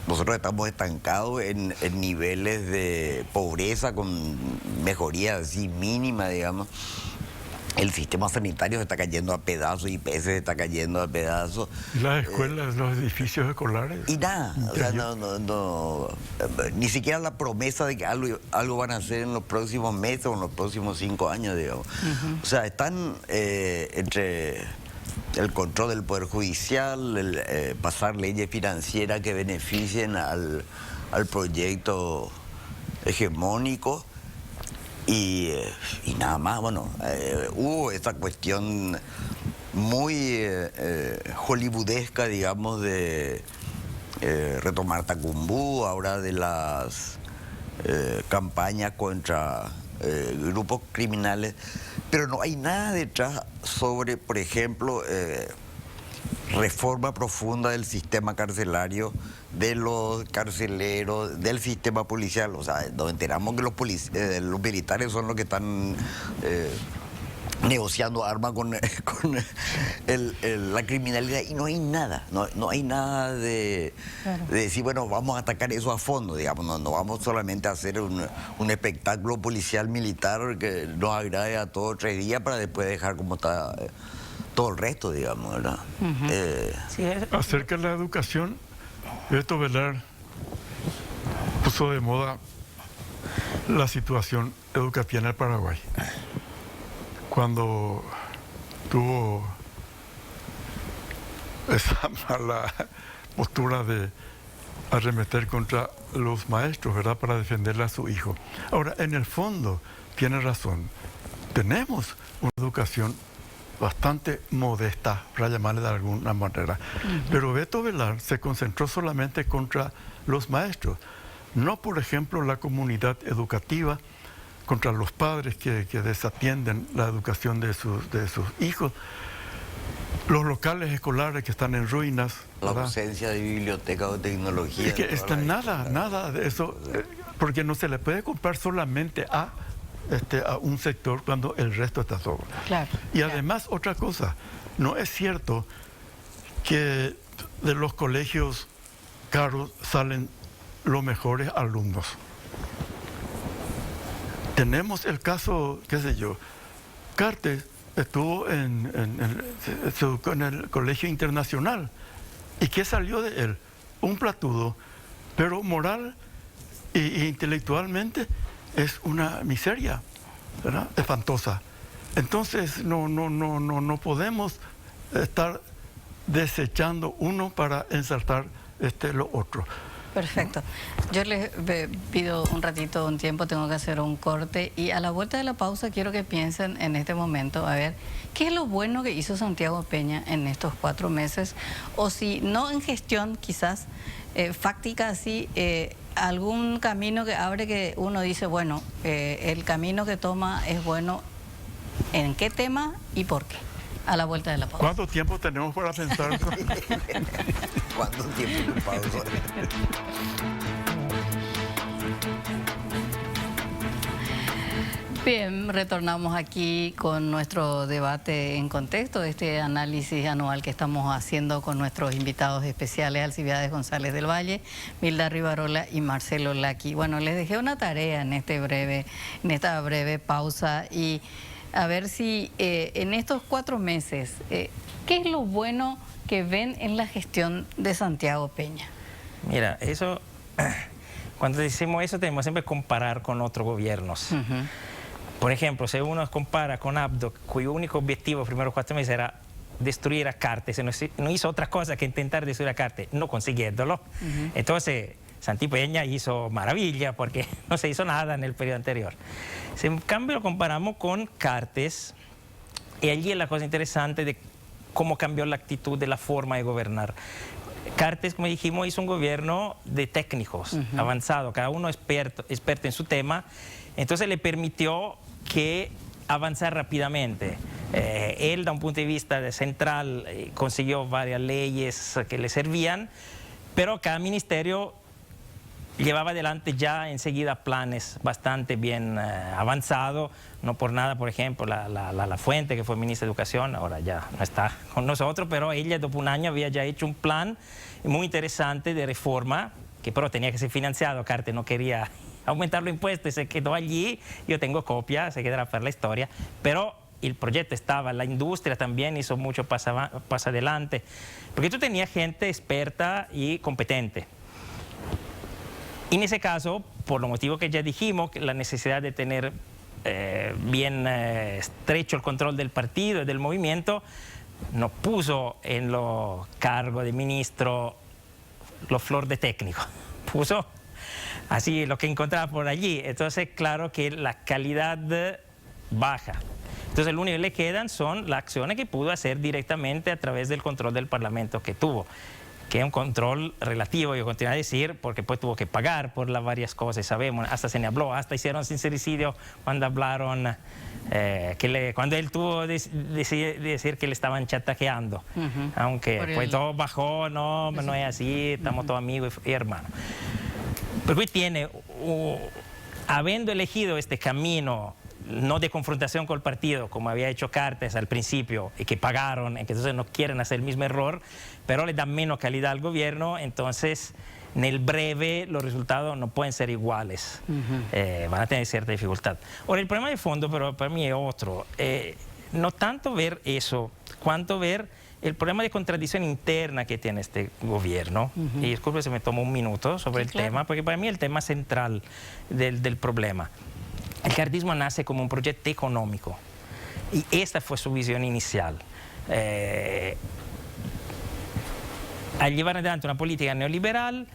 Speaker 3: nosotros estamos estancados en niveles de pobreza con mejoría así mínima, digamos. El sistema sanitario se está cayendo a pedazos, IPS se está cayendo a pedazos.
Speaker 2: Las escuelas, los edificios escolares.
Speaker 3: Y nada, o sea, no, ni siquiera la promesa de que algo van a hacer en los próximos meses o en los próximos 5 años, digamos. O sea, están entre el control del Poder Judicial, pasar leyes financieras que beneficien al proyecto hegemónico. Y nada más, bueno, hubo esta cuestión muy hollywoodesca, digamos, de retomar Tacumbú, ahora de las campañas contra grupos criminales, pero no hay nada detrás sobre, por ejemplo, reforma profunda del sistema carcelario, de los carceleros, del sistema policial. O sea, nos enteramos que los militares son los que están negociando armas con la criminalidad, y no hay nada, no hay nada de decir, bueno, vamos a atacar eso a fondo, digamos, no vamos solamente a hacer un espectáculo policial militar que nos agrade a todos 3 días para después dejar como está todo el resto, digamos, ¿verdad?
Speaker 2: Acerca de la educación, Beto Velar puso de moda la situación educativa en el Paraguay. Cuando tuvo esa mala postura de arremeter contra los maestros, ¿verdad?, para defenderle a su hijo. Ahora, en el fondo, tiene razón. Tenemos una educación bastante modesta, para llamarle de alguna manera. Pero Beto Velar se concentró solamente contra los maestros, no, por ejemplo, la comunidad educativa, contra los padres que desatienden la educación de sus hijos, los locales escolares que están en ruinas.
Speaker 3: La ausencia de biblioteca o tecnología.
Speaker 2: Es que nada de eso, porque no se le puede comprar solamente a un sector cuando el resto está solo.
Speaker 1: Claro,
Speaker 2: y además, otra cosa, no es cierto que de los colegios caros salen los mejores alumnos. Tenemos el caso, qué sé yo, Cartes estuvo se educó en el Colegio Internacional. ¿Y qué salió de él? Un platudo, pero moral e intelectualmente es una miseria, ¿verdad?, espantosa. Entonces no podemos estar desechando uno para ensalzar lo otro.
Speaker 1: Perfecto. Yo les pido un ratito, un tiempo, tengo que hacer un corte, y a la vuelta de la pausa quiero que piensen en este momento, a ver, ¿qué es lo bueno que hizo Santiago Peña en estos 4 meses? O si no en gestión, quizás fáctica, así, algún camino que abre que uno dice, bueno, el camino que toma es bueno, ¿en qué tema y por qué? a la vuelta de la pausa.
Speaker 2: ¿Cuánto tiempo tenemos para pensar?
Speaker 3: ¿Cuánto tiempo de pausa?
Speaker 1: Bien, retornamos aquí con nuestro debate en contexto, este análisis anual que estamos haciendo con nuestros invitados especiales, Alcibiades González del Valle, Milda Rivarola y Marcelo Laqui. Bueno, les dejé una tarea en esta breve pausa y a ver si en estos 4 meses, ¿qué es lo bueno que ven en la gestión de Santiago Peña?
Speaker 4: Mira, eso, cuando decimos eso tenemos siempre que comparar con otros gobiernos. Por ejemplo, si uno compara con Abdo, cuyo único objetivo los primeros 4 meses era destruir a Cartes, no hizo otra cosa que intentar destruir a Cartes, no consiguiéndolo. Entonces, Santi Peña hizo maravilla porque no se hizo nada en el periodo anterior. Si en cambio lo comparamos con Cartes, y allí es la cosa interesante de cómo cambió la actitud de la forma de gobernar. Cartes, como dijimos, hizo un gobierno de técnicos, avanzado, cada uno experto en su tema, entonces le permitió que avanzar rápidamente. Él, da un punto de vista central, consiguió varias leyes que le servían, pero cada ministerio llevaba adelante ya enseguida planes bastante bien avanzados. No por nada, por ejemplo, la Fuente, que fue ministra de Educación, ahora ya no está con nosotros, pero ella, después de un año, había ya hecho un plan muy interesante de reforma, que pero tenía que ser financiado. Cartes no quería aumentar los impuestos y se quedó allí. Yo tengo copia, se quedará para la historia, pero el proyecto estaba, la industria también hizo mucho paso adelante, porque tú tenías gente experta y competente. En ese caso, por los motivos que ya dijimos, la necesidad de tener bien estrecho el control del partido y del movimiento, nos puso en los cargos de ministro los flor de técnico, puso así lo que encontraba por allí. Entonces, claro que la calidad baja. Entonces, lo único que le quedan son las acciones que pudo hacer directamente a través del control del Parlamento que tuvo, que es un control relativo, yo continuo a decir, porque pues tuvo que pagar por las varias cosas, sabemos, hasta se le habló, hasta hicieron sincericidio cuando hablaron, cuando él tuvo de decir que le estaban chantajeando, aunque pues todo bajó, no es así, estamos todos amigos y hermanos. Pero tiene, habiendo elegido este camino, no de confrontación con el partido, como había hecho Cartes al principio, y que pagaron, y que entonces no quieren hacer el mismo error, pero le dan menos calidad al gobierno, entonces en el breve los resultados no pueden ser iguales, van a tener cierta dificultad. Ahora, el problema de fondo, pero para mí es otro, no tanto ver eso, cuanto ver el problema de contradicción interna que tiene este gobierno. Y disculpe si me tomo un minuto sobre el tema, porque para mí el tema central del problema. El cartismo nace como un proyecto económico y esta fue su visión inicial. Al llevar adelante una política neoliberal,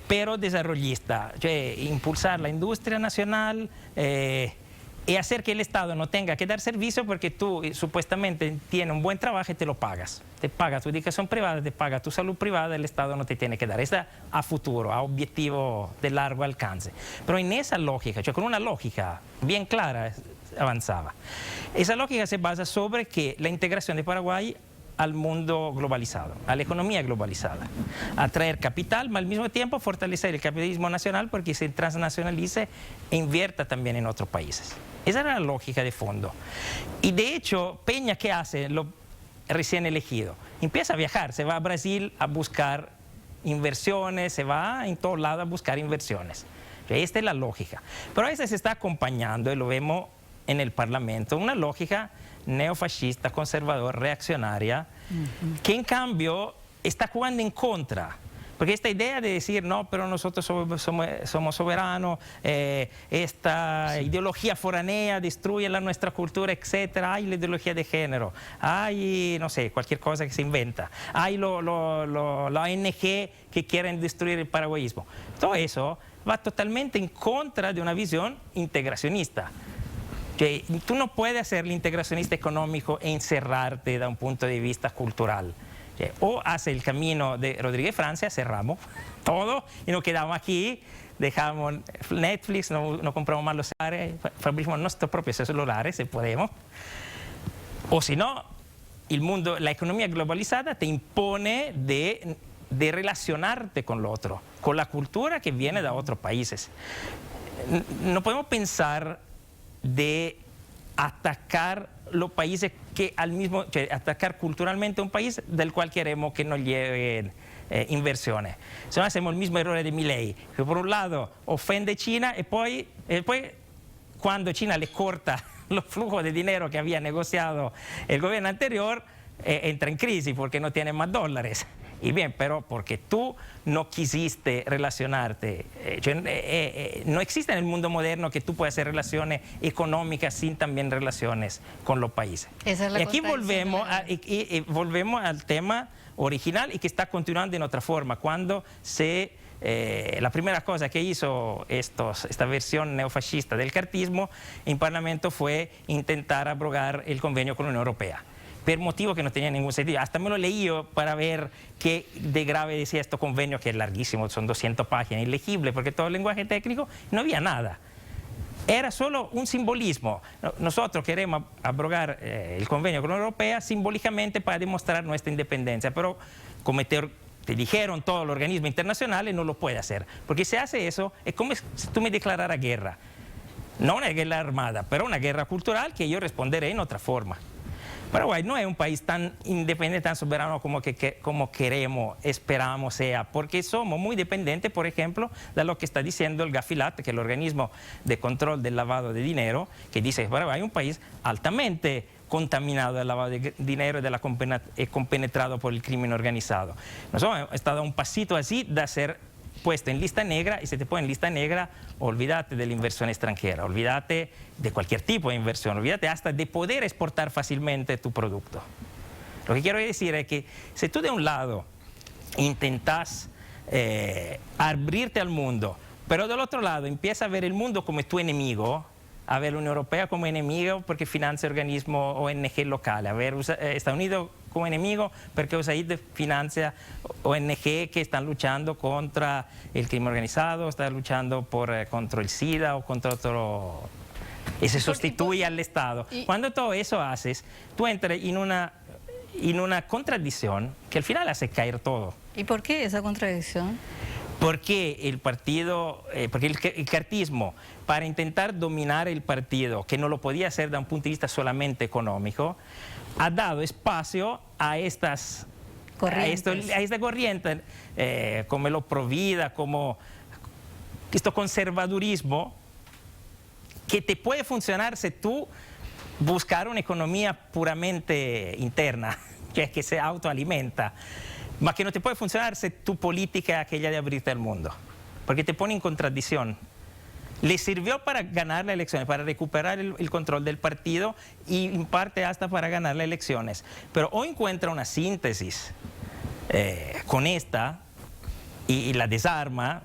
Speaker 4: pero desarrollista, impulsar la industria nacional y hacer que el Estado no tenga que dar servicio porque tú supuestamente tienes un buen trabajo y te lo pagas. Te paga tu educación privada, te paga tu salud privada, el Estado no te tiene que dar. Esta a futuro, a objetivo de largo alcance. Pero en esa lógica, con una lógica bien clara, avanzaba. Esa lógica se basa sobre que la integración de Paraguay al mundo globalizado, a la economía globalizada, atraer capital, pero al mismo tiempo fortalecer el capitalismo nacional porque se transnacionalice e invierta también en otros países. Esa era la lógica de fondo. Y de hecho, Peña, ¿qué hace? Lo recién elegido. Empieza a viajar, se va a Brasil a buscar inversiones, se va en todos lados a buscar inversiones. Esta es la lógica. Pero a veces se está acompañando, y lo vemos en el Parlamento, una lógica neofascista, conservadora, reaccionaria, que en cambio está jugando en contra. Porque esta idea de decir, no, pero nosotros somos soberanos, esta ideología foranea destruye nuestra cultura, etcétera, hay la ideología de género, hay, no sé, cualquier cosa que se inventa, hay la ONG que quieren destruir el paraguayismo. Todo eso va totalmente en contra de una visión integracionista. Tú no puedes hacer el integracionista económico e encerrarte de un punto de vista cultural. O hace el camino de Rodríguez Francia, cerramos todo y nos quedamos aquí, dejamos Netflix, no compramos más los celulares, fabricamos nuestros propios celulares si podemos. O si no, el mundo, la economía globalizada te impone de relacionarte con lo otro, con la cultura que viene de otros países. No podemos pensar de atacar los países que atacar culturalmente un país del cual queremos que nos lleven inversiones. Si no hacemos el mismo error de Milei, que por un lado ofende a China y después cuando China le corta los flujos de dinero que había negociado el gobierno anterior, entra en crisis porque no tiene más dólares. Y bien, pero porque tú no quisiste relacionarte, no existe en el mundo moderno que tú puedas hacer relaciones económicas sin también relaciones con los países.
Speaker 1: Esa es la
Speaker 4: y aquí volvemos al tema original y que está continuando en otra forma. Cuando la primera cosa que hizo esta versión neofascista del cartismo en Parlamento fue intentar abrogar el convenio con la Unión Europea, per motivo que no tenía ningún sentido. Hasta me lo leí yo para ver qué de grave decía este convenio, que es larguísimo, son 200 páginas, ilegible, porque todo el lenguaje técnico no había nada. Era solo un simbolismo. Nosotros queremos abrogar el convenio con la Unión Europea simbólicamente para demostrar nuestra independencia, pero como te dijeron todos los organismos internacionales, no lo puede hacer, porque si hace eso es como si tú me declararas guerra. No una guerra armada, pero una guerra cultural que yo responderé en otra forma. Paraguay no es un país tan independiente, tan soberano como queremos, esperamos sea, porque somos muy dependientes, por ejemplo, de lo que está diciendo el Gafilat, que es el organismo de control del lavado de dinero, que dice que Paraguay es un país altamente contaminado del lavado de dinero y compenetrado por el crimen organizado. Nosotros hemos estado a un pasito así de ser puesto en lista negra, y si te ponen en lista negra, olvídate de la inversión extranjera, olvídate de cualquier tipo de inversión, olvídate hasta de poder exportar fácilmente tu producto. Lo que quiero decir es que si tú de un lado intentas abrirte al mundo, pero del otro lado empiezas a ver el mundo como tu enemigo, a ver la Unión Europea como enemigo porque financia organismos ONG locales, a ver Estados Unidos como enemigo porque USAID financia ONG que están luchando contra el crimen organizado, están luchando contra el SIDA o contra otro, y se sustituye al Estado. Cuando todo eso haces, tú entras en una contradicción que al final hace caer todo.
Speaker 1: ¿Y por qué esa contradicción?
Speaker 4: Porque el cartismo, para intentar dominar el partido, que no lo podía hacer desde un punto de vista solamente económico, ha dado espacio a estas corrientes, a esta corriente como lo provida, como este conservadurismo, que te puede funcionar si tú buscar una economía puramente interna, que se autoalimenta, mas que no te puede funcionar si tu política es aquella de abrirte al mundo, porque te pone en contradicción. Le sirvió para ganar las elecciones, para recuperar el control del partido y en parte hasta para ganar las elecciones. Pero hoy encuentra una síntesis con esta y la desarma.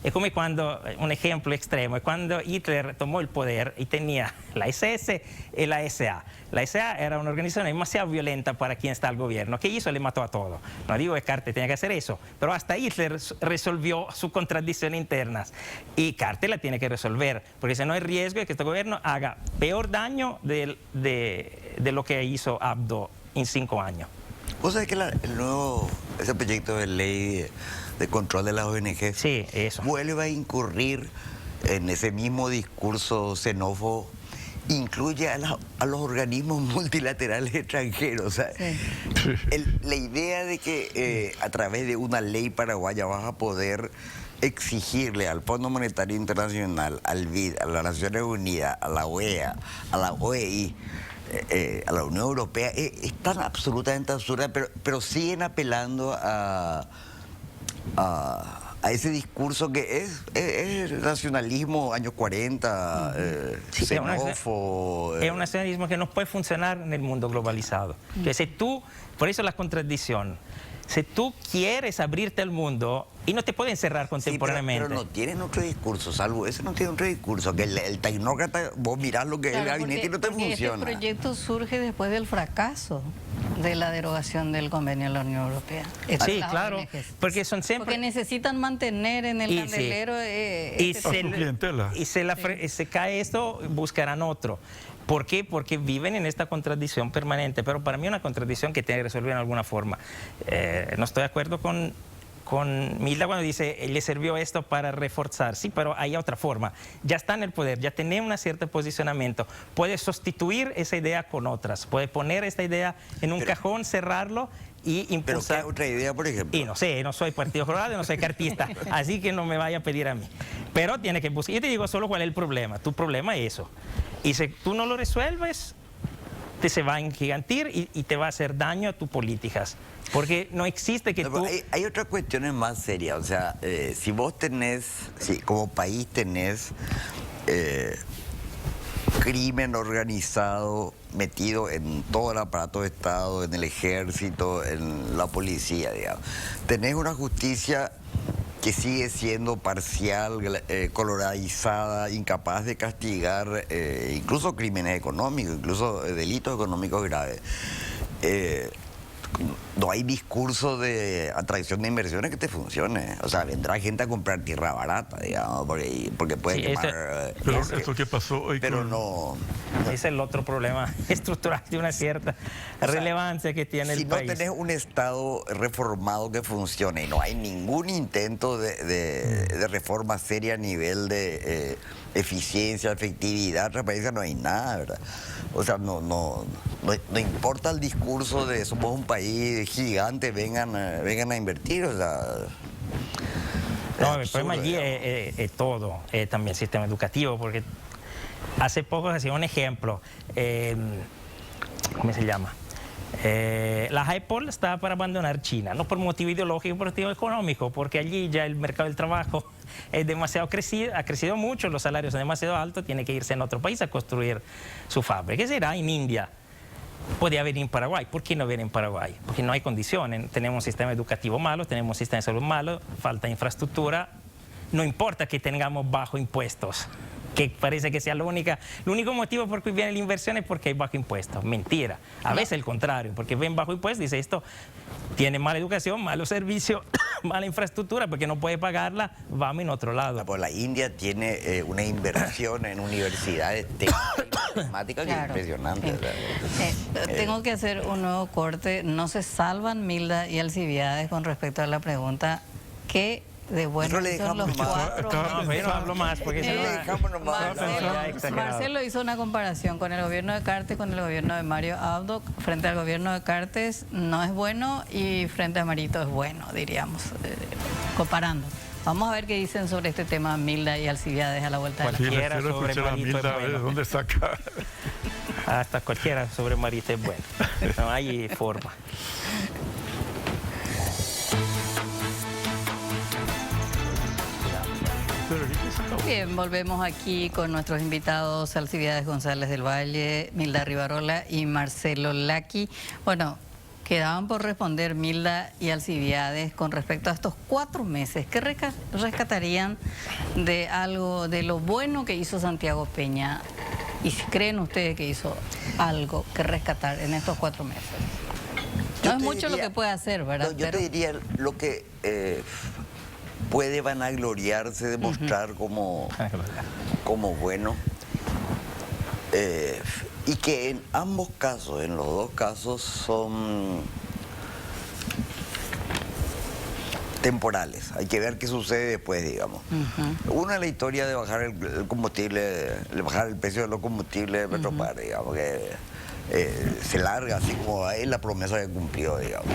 Speaker 4: Es como cuando, un ejemplo extremo, es cuando Hitler tomó el poder y tenía la SS y la SA. La SA era una organización demasiado violenta para quien está al gobierno, que hizo, le mató a todo. No digo que Carter tenía que hacer eso, pero hasta Hitler resolvió sus contradicciones internas. Y Carter la tiene que resolver, porque si no hay riesgo de que este gobierno haga peor daño de lo que hizo Abdo en 5 años.
Speaker 3: ¿Vos sabés que ese proyecto de ley de control de las ONG
Speaker 4: sí, eso
Speaker 3: vuelve a incurrir en ese mismo discurso xenófobo, incluye a los organismos multilaterales extranjeros? O sea, sí. La idea de que a través de una ley paraguaya vas a poder exigirle al Fondo Monetario Internacional, al BID, a las Naciones Unidas, a la OEA, a la OEI, a la Unión Europea, es tan absolutamente absurda, pero siguen apelando a ese discurso que es nacionalismo años 40, xenófobo.
Speaker 4: Es un nacionalismo que no puede funcionar en el mundo globalizado. Entonces, por eso la contradicción. Si tú quieres abrirte al mundo, y no te pueden cerrar contemporáneamente.
Speaker 3: Sí, pero no tienen otro discurso, salvo ese no tiene otro discurso, que el tecnócrata, vos mirás lo que es el gabinete y no te funciona.
Speaker 1: Este proyecto surge después del fracaso de la derogación del convenio de la Unión Europea.
Speaker 4: Sí, claro, porque son siempre...
Speaker 1: Porque necesitan mantener en el candelero...
Speaker 4: Se cae esto, buscarán otro. ¿Por qué? Porque viven en esta contradicción permanente, pero para mí una contradicción que tiene que resolver en alguna forma. No estoy de acuerdo con Milda cuando dice, le sirvió esto para reforzar. Sí, pero hay otra forma. Ya está en el poder, ya tiene un cierto posicionamiento. Puede sustituir esa idea con otras. Puede poner esta idea en un cajón, cerrarlo y impulsar.
Speaker 3: ¿Pero qué otra idea, por ejemplo?
Speaker 4: Y no sé, no soy Partido Colorado, no soy cartista, así que no me vaya a pedir a mí. Pero tiene que buscar. Yo te digo solo cuál es el problema. Tu problema es eso. Y si tú no lo resuelves, te se va a engigantir y te va a hacer daño a tus políticas. Porque no existe que tú...
Speaker 3: Hay otras cuestiones más serias. O sea, si vos tenés, si como país tenés crimen organizado metido en todo el aparato de Estado, en el ejército, en la policía, digamos. Tenés una justicia que sigue siendo parcial, coloradizada, incapaz de castigar incluso crímenes económicos, incluso delitos económicos graves. No hay discurso de atracción de inversiones que te funcione. O sea, vendrá gente a comprar tierra barata, digamos, porque puede quemar...
Speaker 2: Pero esto que pasó hoy
Speaker 3: pero no...
Speaker 4: Es el otro problema estructural de una cierta relevancia que tiene el país.
Speaker 3: Si no tenés un Estado reformado que funcione y no hay ningún intento de reforma seria a nivel de eficiencia, efectividad, transparencia, no hay nada, ¿verdad? O sea, no importa el discurso de somos un país gigante, vengan a invertir, o sea...
Speaker 4: No, el problema allí es todo, también el sistema educativo, porque hace poco hacía un ejemplo, ¿cómo se llama? La Apple estaba para abandonar China, no por motivo ideológico, por motivo económico, porque allí ya el mercado del trabajo es demasiado ha crecido mucho, los salarios son demasiado altos, tiene que irse en otro país a construir su fábrica. ¿Qué será en India? Podría venir en Paraguay. ¿Por qué no viene en Paraguay? Porque no hay condiciones. Tenemos un sistema educativo malo, tenemos un sistema de salud malo, falta infraestructura. No importa que tengamos bajos impuestos, que parece que sea el único motivo por qué viene la inversión es porque hay bajo impuesto. Mentira. A veces el contrario, porque ven bajo impuesto y dice esto tiene mala educación, malo servicio, mala infraestructura, porque no puede pagarla, vamos en otro lado.
Speaker 3: Pues la India tiene una inversión en universidades técnicas y matemáticas que es impresionante.
Speaker 1: Tengo que hacer un nuevo corte. No se salvan Milda y Alcibiades con respecto a la pregunta que de bueno son los cuatro.
Speaker 4: No, pero no hablo más porque se lo
Speaker 3: dejamos nomás.
Speaker 1: Marcelo hizo una comparación con el gobierno de Cartes, con el gobierno de Mario Abdo. Frente al gobierno de Cartes no es bueno y frente a Marito es bueno, diríamos, comparando. Vamos a ver qué dicen sobre este tema Milda y Alcibiades a la vuelta de la
Speaker 4: cualquiera sobre Marito es bueno.
Speaker 2: ¿De dónde saca?
Speaker 4: Hasta cualquiera sobre Marito es bueno. No hay forma.
Speaker 1: Bien, volvemos aquí con nuestros invitados Alcibiades González del Valle, Milda Rivarola y Marcelo Lacchi. Bueno, quedaban por responder Milda y Alcibiades con respecto a estos 4 meses. ¿Qué rescatarían de algo, de lo bueno que hizo Santiago Peña? ¿Y si creen ustedes que hizo algo que rescatar en estos 4 meses? No es mucho lo que puede hacer, ¿verdad?
Speaker 3: No, yo te diría lo que... puede vanagloriarse de mostrar como bueno, y que en ambos casos, en los dos casos, son temporales. Hay que ver qué sucede después, digamos. Una es la historia de bajar el combustible, de bajar el precio de los combustibles de Petropar, digamos, que se larga así como ahí la promesa que cumplió, digamos.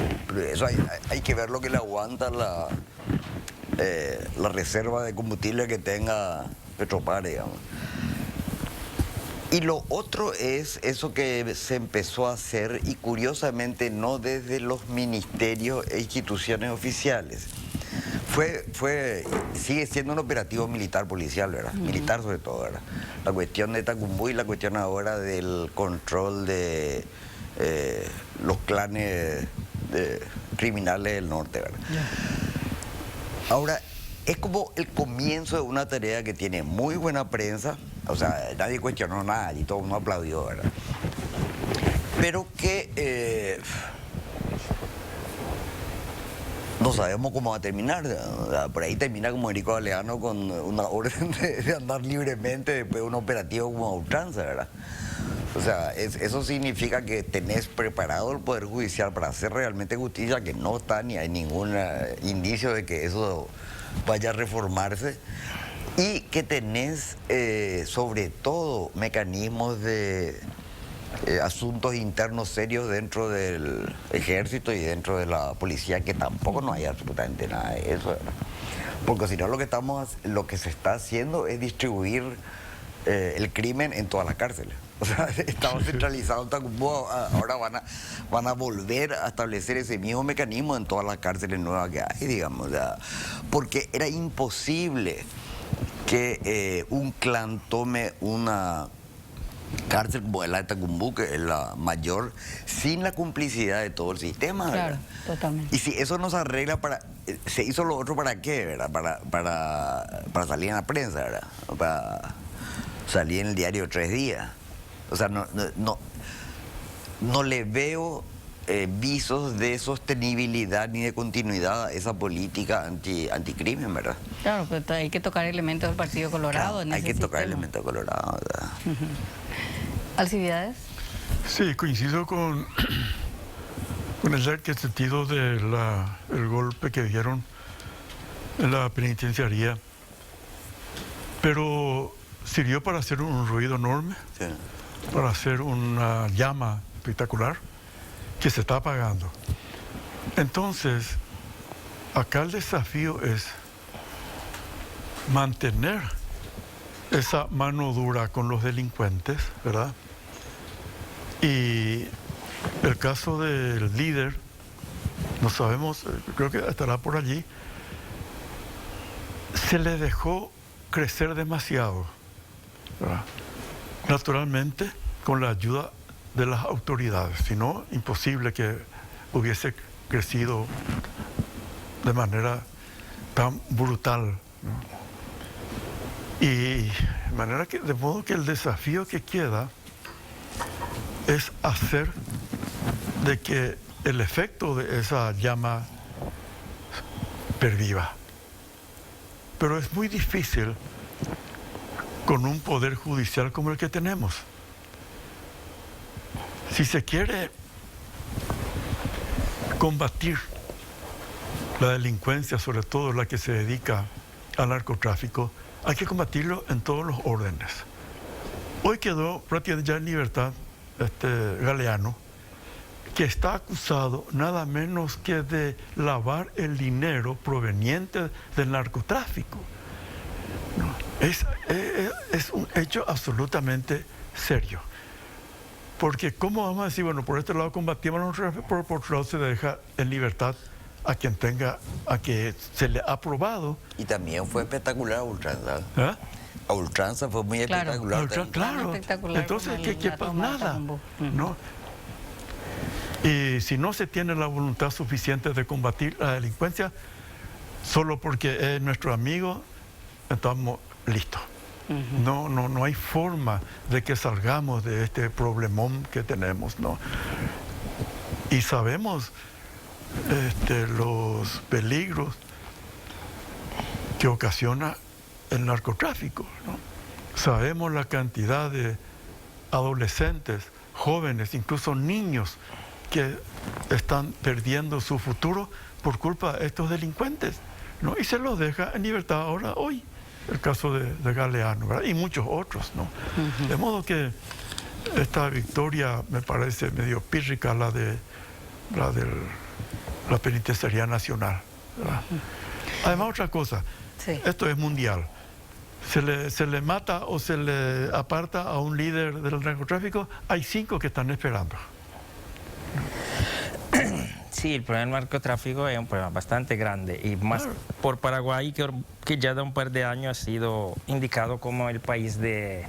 Speaker 3: Eso hay que ver lo que le aguanta la reserva de combustible que tenga Petropar, digamos. Y lo otro es eso que se empezó a hacer, y curiosamente no desde los ministerios e instituciones oficiales. Sigue siendo un operativo militar policial, ¿verdad? Militar sobre todo, ¿verdad? La cuestión de Tacumbuy, la cuestión ahora del control de los clanes criminales del norte, ¿verdad? Ahora, es como el comienzo de una tarea que tiene muy buena prensa, o sea, nadie cuestionó nada y todo el mundo aplaudió, ¿verdad? Pero que no sabemos cómo va a terminar. O sea, por ahí termina como Erico Galeano con una orden de andar libremente después de un operativo como ultranza, ¿verdad? O sea, eso significa que tenés preparado el Poder Judicial para hacer realmente justicia, que no está ni hay ningún indicio de que eso vaya a reformarse, y que tenés sobre todo mecanismos de asuntos internos serios dentro del ejército y dentro de la policía, que tampoco no hay absolutamente nada de eso, ¿verdad? Porque si no, lo que se está haciendo es distribuir el crimen en todas las cárceles. O sea, estamos centralizados en Tacumbó, ahora van a volver a establecer ese mismo mecanismo en todas las cárceles nuevas que hay, digamos, o sea, porque era imposible que un clan tome una cárcel como la de Tacumbú, que es la mayor, sin la complicidad de todo el sistema, ¿verdad?
Speaker 1: Claro, totalmente.
Speaker 3: Y si eso no se arregla, se hizo lo otro ¿para qué, verdad? Para salir en la prensa, ¿verdad? Para salir en el diario 3 días. O sea, no le veo visos de sostenibilidad ni de continuidad a esa política anticrimen, ¿verdad?
Speaker 1: Claro, pero hay que tocar elementos del Partido Colorado.
Speaker 3: Claro,
Speaker 1: en
Speaker 3: hay
Speaker 1: ese
Speaker 3: que tocar
Speaker 1: sistema.
Speaker 3: elementos colorados, ¿verdad?
Speaker 1: ¿Alcibiades?
Speaker 2: Sí, coincido con el sentido del golpe que dieron en la penitenciaría, pero sirvió para hacer un ruido enorme,
Speaker 3: Sí.
Speaker 2: para hacer una llama espectacular que se está apagando. Entonces, acá el desafío es mantener esa mano dura con los delincuentes, ¿verdad? Y el caso del líder, no sabemos, creo que estará por allí, se le dejó crecer demasiado, ¿verdad? Naturalmente, con la ayuda de las autoridades, si no, imposible que hubiese crecido de manera tan brutal, ¿no? Y de modo que el desafío que queda es hacer de que el efecto de esa llama perviva. Pero es muy difícil con un poder judicial como el que tenemos. Si se quiere combatir la delincuencia, sobre todo la que se dedica al narcotráfico, hay que combatirlo en todos los órdenes. Hoy quedó prácticamente ya en libertad Galeano, que está acusado nada menos que de lavar el dinero proveniente del narcotráfico. No, es un hecho absolutamente serio. Porque ¿cómo vamos a decir, bueno, por este lado combatimos los narcotráficos, por otro lado se deja en libertad a quien a que se le ha probado?
Speaker 3: Y también fue espectacular a ultranza.
Speaker 2: ¿Eh?
Speaker 3: A ultranza fue muy espectacular.
Speaker 2: Claro.
Speaker 1: Espectacular.
Speaker 2: Entonces,
Speaker 1: como
Speaker 2: ¿qué
Speaker 1: la
Speaker 2: pasa?
Speaker 1: toma de
Speaker 2: Nada.
Speaker 1: Tacumbú.
Speaker 2: ¿No? Y si no se tiene la voluntad suficiente de combatir la delincuencia, solo porque es nuestro amigo, estamos listos. No hay forma de que salgamos de este problemón que tenemos, ¿no? Y sabemos los peligros que ocasiona el narcotráfico, ¿no? Sabemos la cantidad de adolescentes, jóvenes, incluso niños que están perdiendo su futuro por culpa de estos delincuentes, ¿no? Y se los deja en libertad ahora, hoy, el caso de Galeano, ¿verdad? Y muchos otros, ¿no? De modo que esta victoria me parece medio pírrica, la de la Penitenciaría Nacional, ¿verdad? Además, otra cosa,
Speaker 1: Sí.
Speaker 2: esto es mundial. Se le mata o se le aparta a un líder del narcotráfico, hay 5 que están esperando.
Speaker 4: Sí, el problema del narcotráfico es un problema bastante grande y más
Speaker 2: Claro.
Speaker 4: por Paraguay, que ya de un par de años ha sido indicado como el país de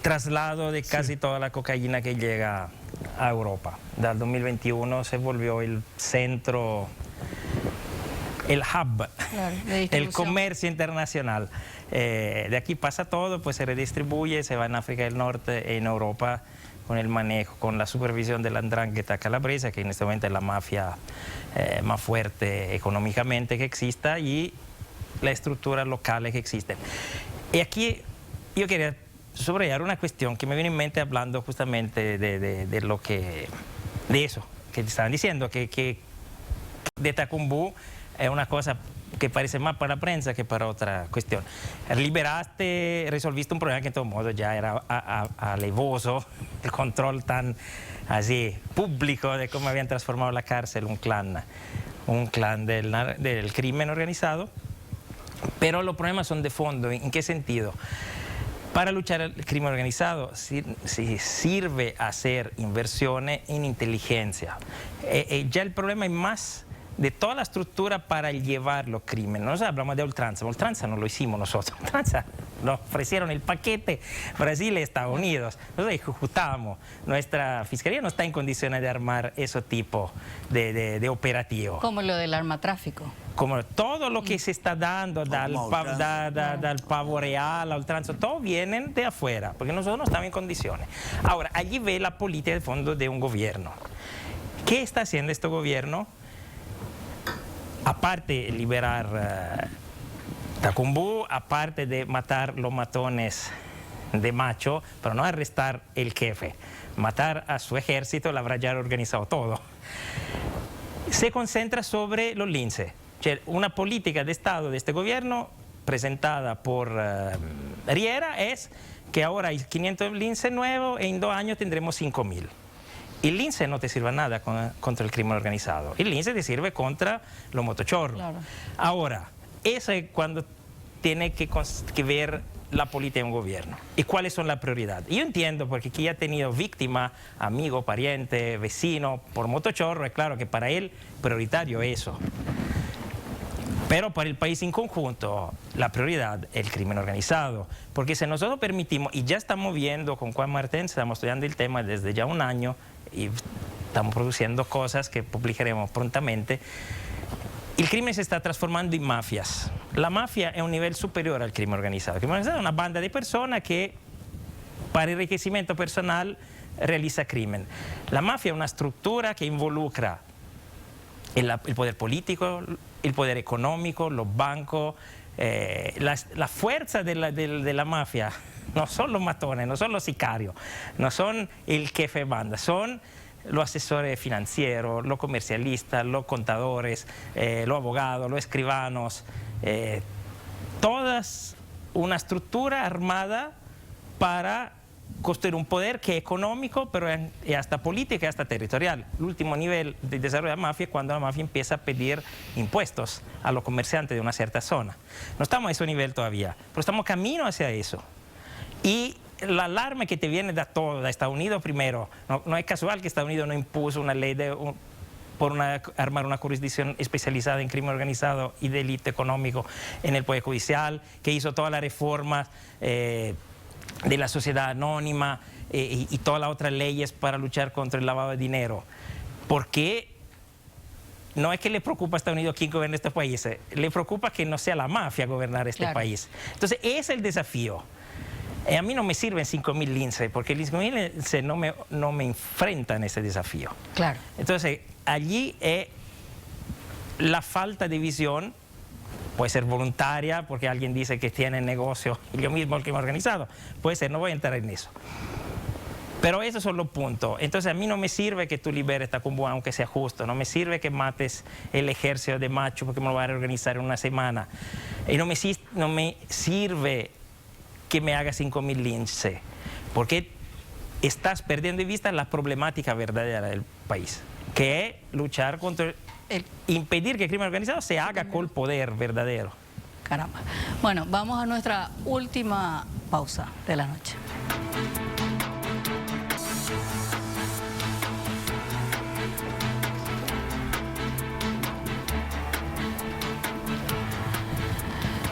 Speaker 4: traslado de casi toda la cocaína que llega a Europa. Del 2021 se volvió el centro el hub,
Speaker 1: Claro, de
Speaker 4: el
Speaker 1: distribución.
Speaker 4: comercio internacional. De aquí pasa todo, pues se redistribuye, se va en África del Norte, en Europa, con el manejo, con la supervisión de la 'ndrangheta calabresa, que en este momento es la mafia más fuerte económicamente que exista, y las estructuras locales que existen. Y aquí yo quería subrayar una cuestión que me viene en mente hablando justamente de lo que, de eso que te estaban diciendo, que de Tacumbú es una cosa que parece más para la prensa que para otra cuestión. Liberaste, resolviste un problema que en todo modo ya era alevoso, el control tan así público de cómo habían transformado la cárcel, un clan del crimen organizado. Pero los problemas son de fondo. ¿En qué sentido? Para luchar el crimen organizado sirve hacer inversiones en inteligencia. Ya el problema es más de toda la estructura para llevar los crímenes. Nosotros hablamos de ultranza. Ultranza no lo hicimos nosotros. Ultranza nos ofrecieron el paquete Brasil y Estados Unidos. Nosotros ejecutamos. Nuestra fiscalía no está en condiciones de armar ese tipo de operativo.
Speaker 1: Como lo del armatráfico.
Speaker 4: Como todo lo que se está dando, del pavo real, la ultranza, todo vienen de afuera, porque nosotros no estamos en condiciones. Ahora, allí ve la política de fondo de un gobierno. ¿Qué está haciendo este gobierno? Aparte de liberar Tacumbú, aparte de matar los matones de Macho, pero no arrestar el jefe, matar a su ejército, lo habrá ya organizado todo. Se concentra sobre los linces. Una política de Estado de este gobierno presentada por Riera es que ahora hay 500 linces nuevos, en 2 años tendremos 5.000. El lince no te sirve nada contra el crimen organizado. El lince te sirve contra los motochorros.
Speaker 1: Claro.
Speaker 4: Ahora, eso es cuando tiene que ver la política de un gobierno. ¿Y cuáles son las prioridades? Yo entiendo, porque aquí ha tenido víctima, amigo, pariente, vecino, por motochorro, es claro que para él prioritario eso. Pero para el país en conjunto, la prioridad es el crimen organizado. Porque si nosotros permitimos, y ya estamos viendo con Juan Martín, estamos estudiando el tema desde ya 1 año, y estamos produciendo cosas que publicaremos prontamente, el crimen se está transformando en mafias. La mafia es un nivel superior al crimen organizado. El crimen organizado es una banda de personas que, para enriquecimiento personal, realiza crimen. La mafia es una estructura que involucra el poder político, el poder económico, los bancos. La fuerza de la mafia no son los matones, no son los sicarios, no son el jefe de banda, son los asesores financieros, los comercialistas, los contadores, los abogados, los escribanos, todas una estructura armada para construir un poder que es económico, pero es hasta político y hasta territorial. El último nivel de desarrollo de la mafia es cuando la mafia empieza a pedir impuestos a los comerciantes de una cierta zona. No estamos a ese nivel todavía, pero estamos camino hacia eso. Y la alarma que te viene de todo, de Estados Unidos primero, no es casual que Estados Unidos no impuso una ley armar una jurisdicción especializada en crimen organizado y delito económico en el Poder Judicial, que hizo todas las reformas de la sociedad anónima y todas las otras leyes para luchar contra el lavado de dinero. Porque no es que le preocupa a Estados Unidos quién gobierna este país, le preocupa que no sea la mafia gobernar este país. Entonces, ese es el desafío. A mí no me sirven 5.000 linces, porque 5.000 linces no me enfrentan a ese desafío.
Speaker 1: Claro.
Speaker 4: Entonces, allí es la falta de visión. Puede ser voluntaria, porque alguien dice que tiene negocio y yo mismo el crimen organizado. Puede ser, no voy a entrar en eso. Pero esos son los puntos. Entonces a mí no me sirve que tú liberes Tacumbú, aunque sea justo. No me sirve que mates el ejército de Macho, porque me lo voy a reorganizar en 1 semana. Y no me sirve que me haga 5.000 linces, porque estás perdiendo de vista la problemática verdadera del país, que es luchar contra impedir que el crimen organizado se haga con el poder verdadero.
Speaker 1: Caramba. Bueno, vamos a nuestra última pausa de la noche.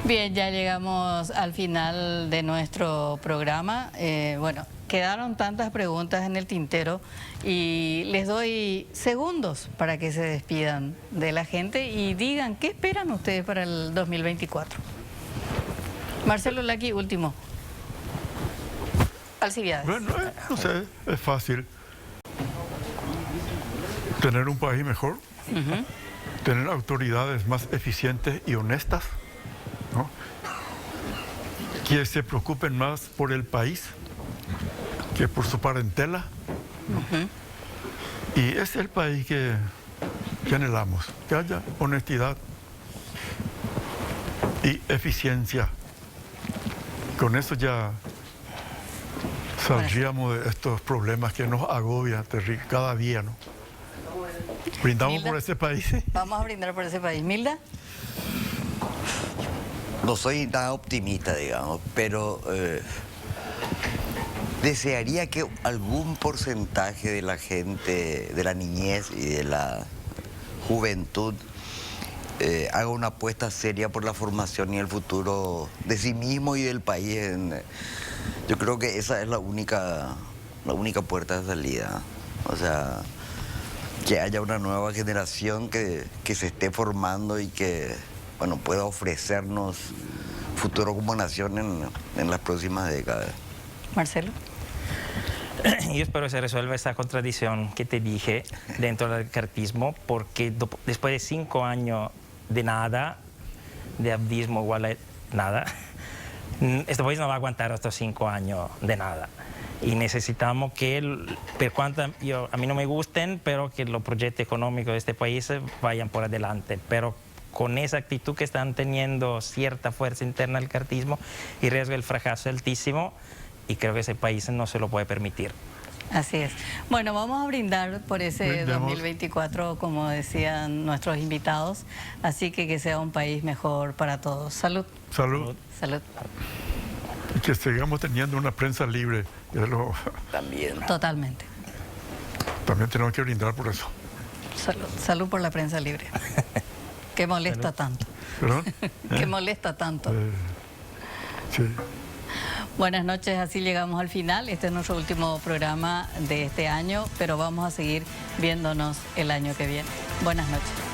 Speaker 1: Bien, ya llegamos al final de nuestro programa. Bueno, quedaron tantas preguntas en el tintero y les doy segundos para que se despidan de la gente y digan qué esperan ustedes para el 2024. Marcelo Laqui, último. Alcibiades.
Speaker 2: Bueno, no sé, es fácil. Tener un país mejor, tener autoridades más eficientes y honestas, ¿no? Que se preocupen más por el país que por su parentela. Y es el país que anhelamos, que haya honestidad y eficiencia. Con eso ya saldríamos de estos problemas que nos agobian cada día, ¿no? Brindamos
Speaker 1: Milda,
Speaker 2: por ese país.
Speaker 1: Vamos a brindar por ese país. ¿Milda?
Speaker 3: No soy nada optimista, digamos, pero desearía que algún porcentaje de la gente, de la niñez y de la juventud, haga una apuesta seria por la formación y el futuro de sí mismo y del país. Yo creo que esa es la única puerta de salida. O sea, que haya una nueva generación que se esté formando y que, bueno, pueda ofrecernos futuro como nación en las próximas décadas.
Speaker 1: Marcelo.
Speaker 4: Yo espero que se resuelva esa contradicción que te dije dentro del cartismo, porque después de 5 años de nada, de abdismo igual a nada, este país no va a aguantar estos 5 años de nada. Y necesitamos que, por cuanto a mí no me gusten, pero que los proyectos económicos de este país vayan por adelante. Pero con esa actitud que están teniendo cierta fuerza interna del cartismo, y riesgo el fracaso altísimo, y creo que ese país no se lo puede permitir.
Speaker 1: Así es. Bueno, vamos a brindar por ese
Speaker 2: Brindemos.
Speaker 1: 2024, como decían nuestros invitados, así que sea un país mejor para todos. Salud.
Speaker 2: Salud.
Speaker 1: Salud.
Speaker 2: Y que sigamos teniendo una prensa libre.
Speaker 3: También.
Speaker 1: Totalmente.
Speaker 2: También tenemos que brindar por eso.
Speaker 1: Salud. Salud por la prensa libre. Que molesta tanto.
Speaker 2: ¿Perdón?
Speaker 1: Que molesta tanto.
Speaker 2: Sí.
Speaker 1: Buenas noches, así llegamos al final. Este es nuestro último programa de este año, pero vamos a seguir viéndonos el año que viene. Buenas noches.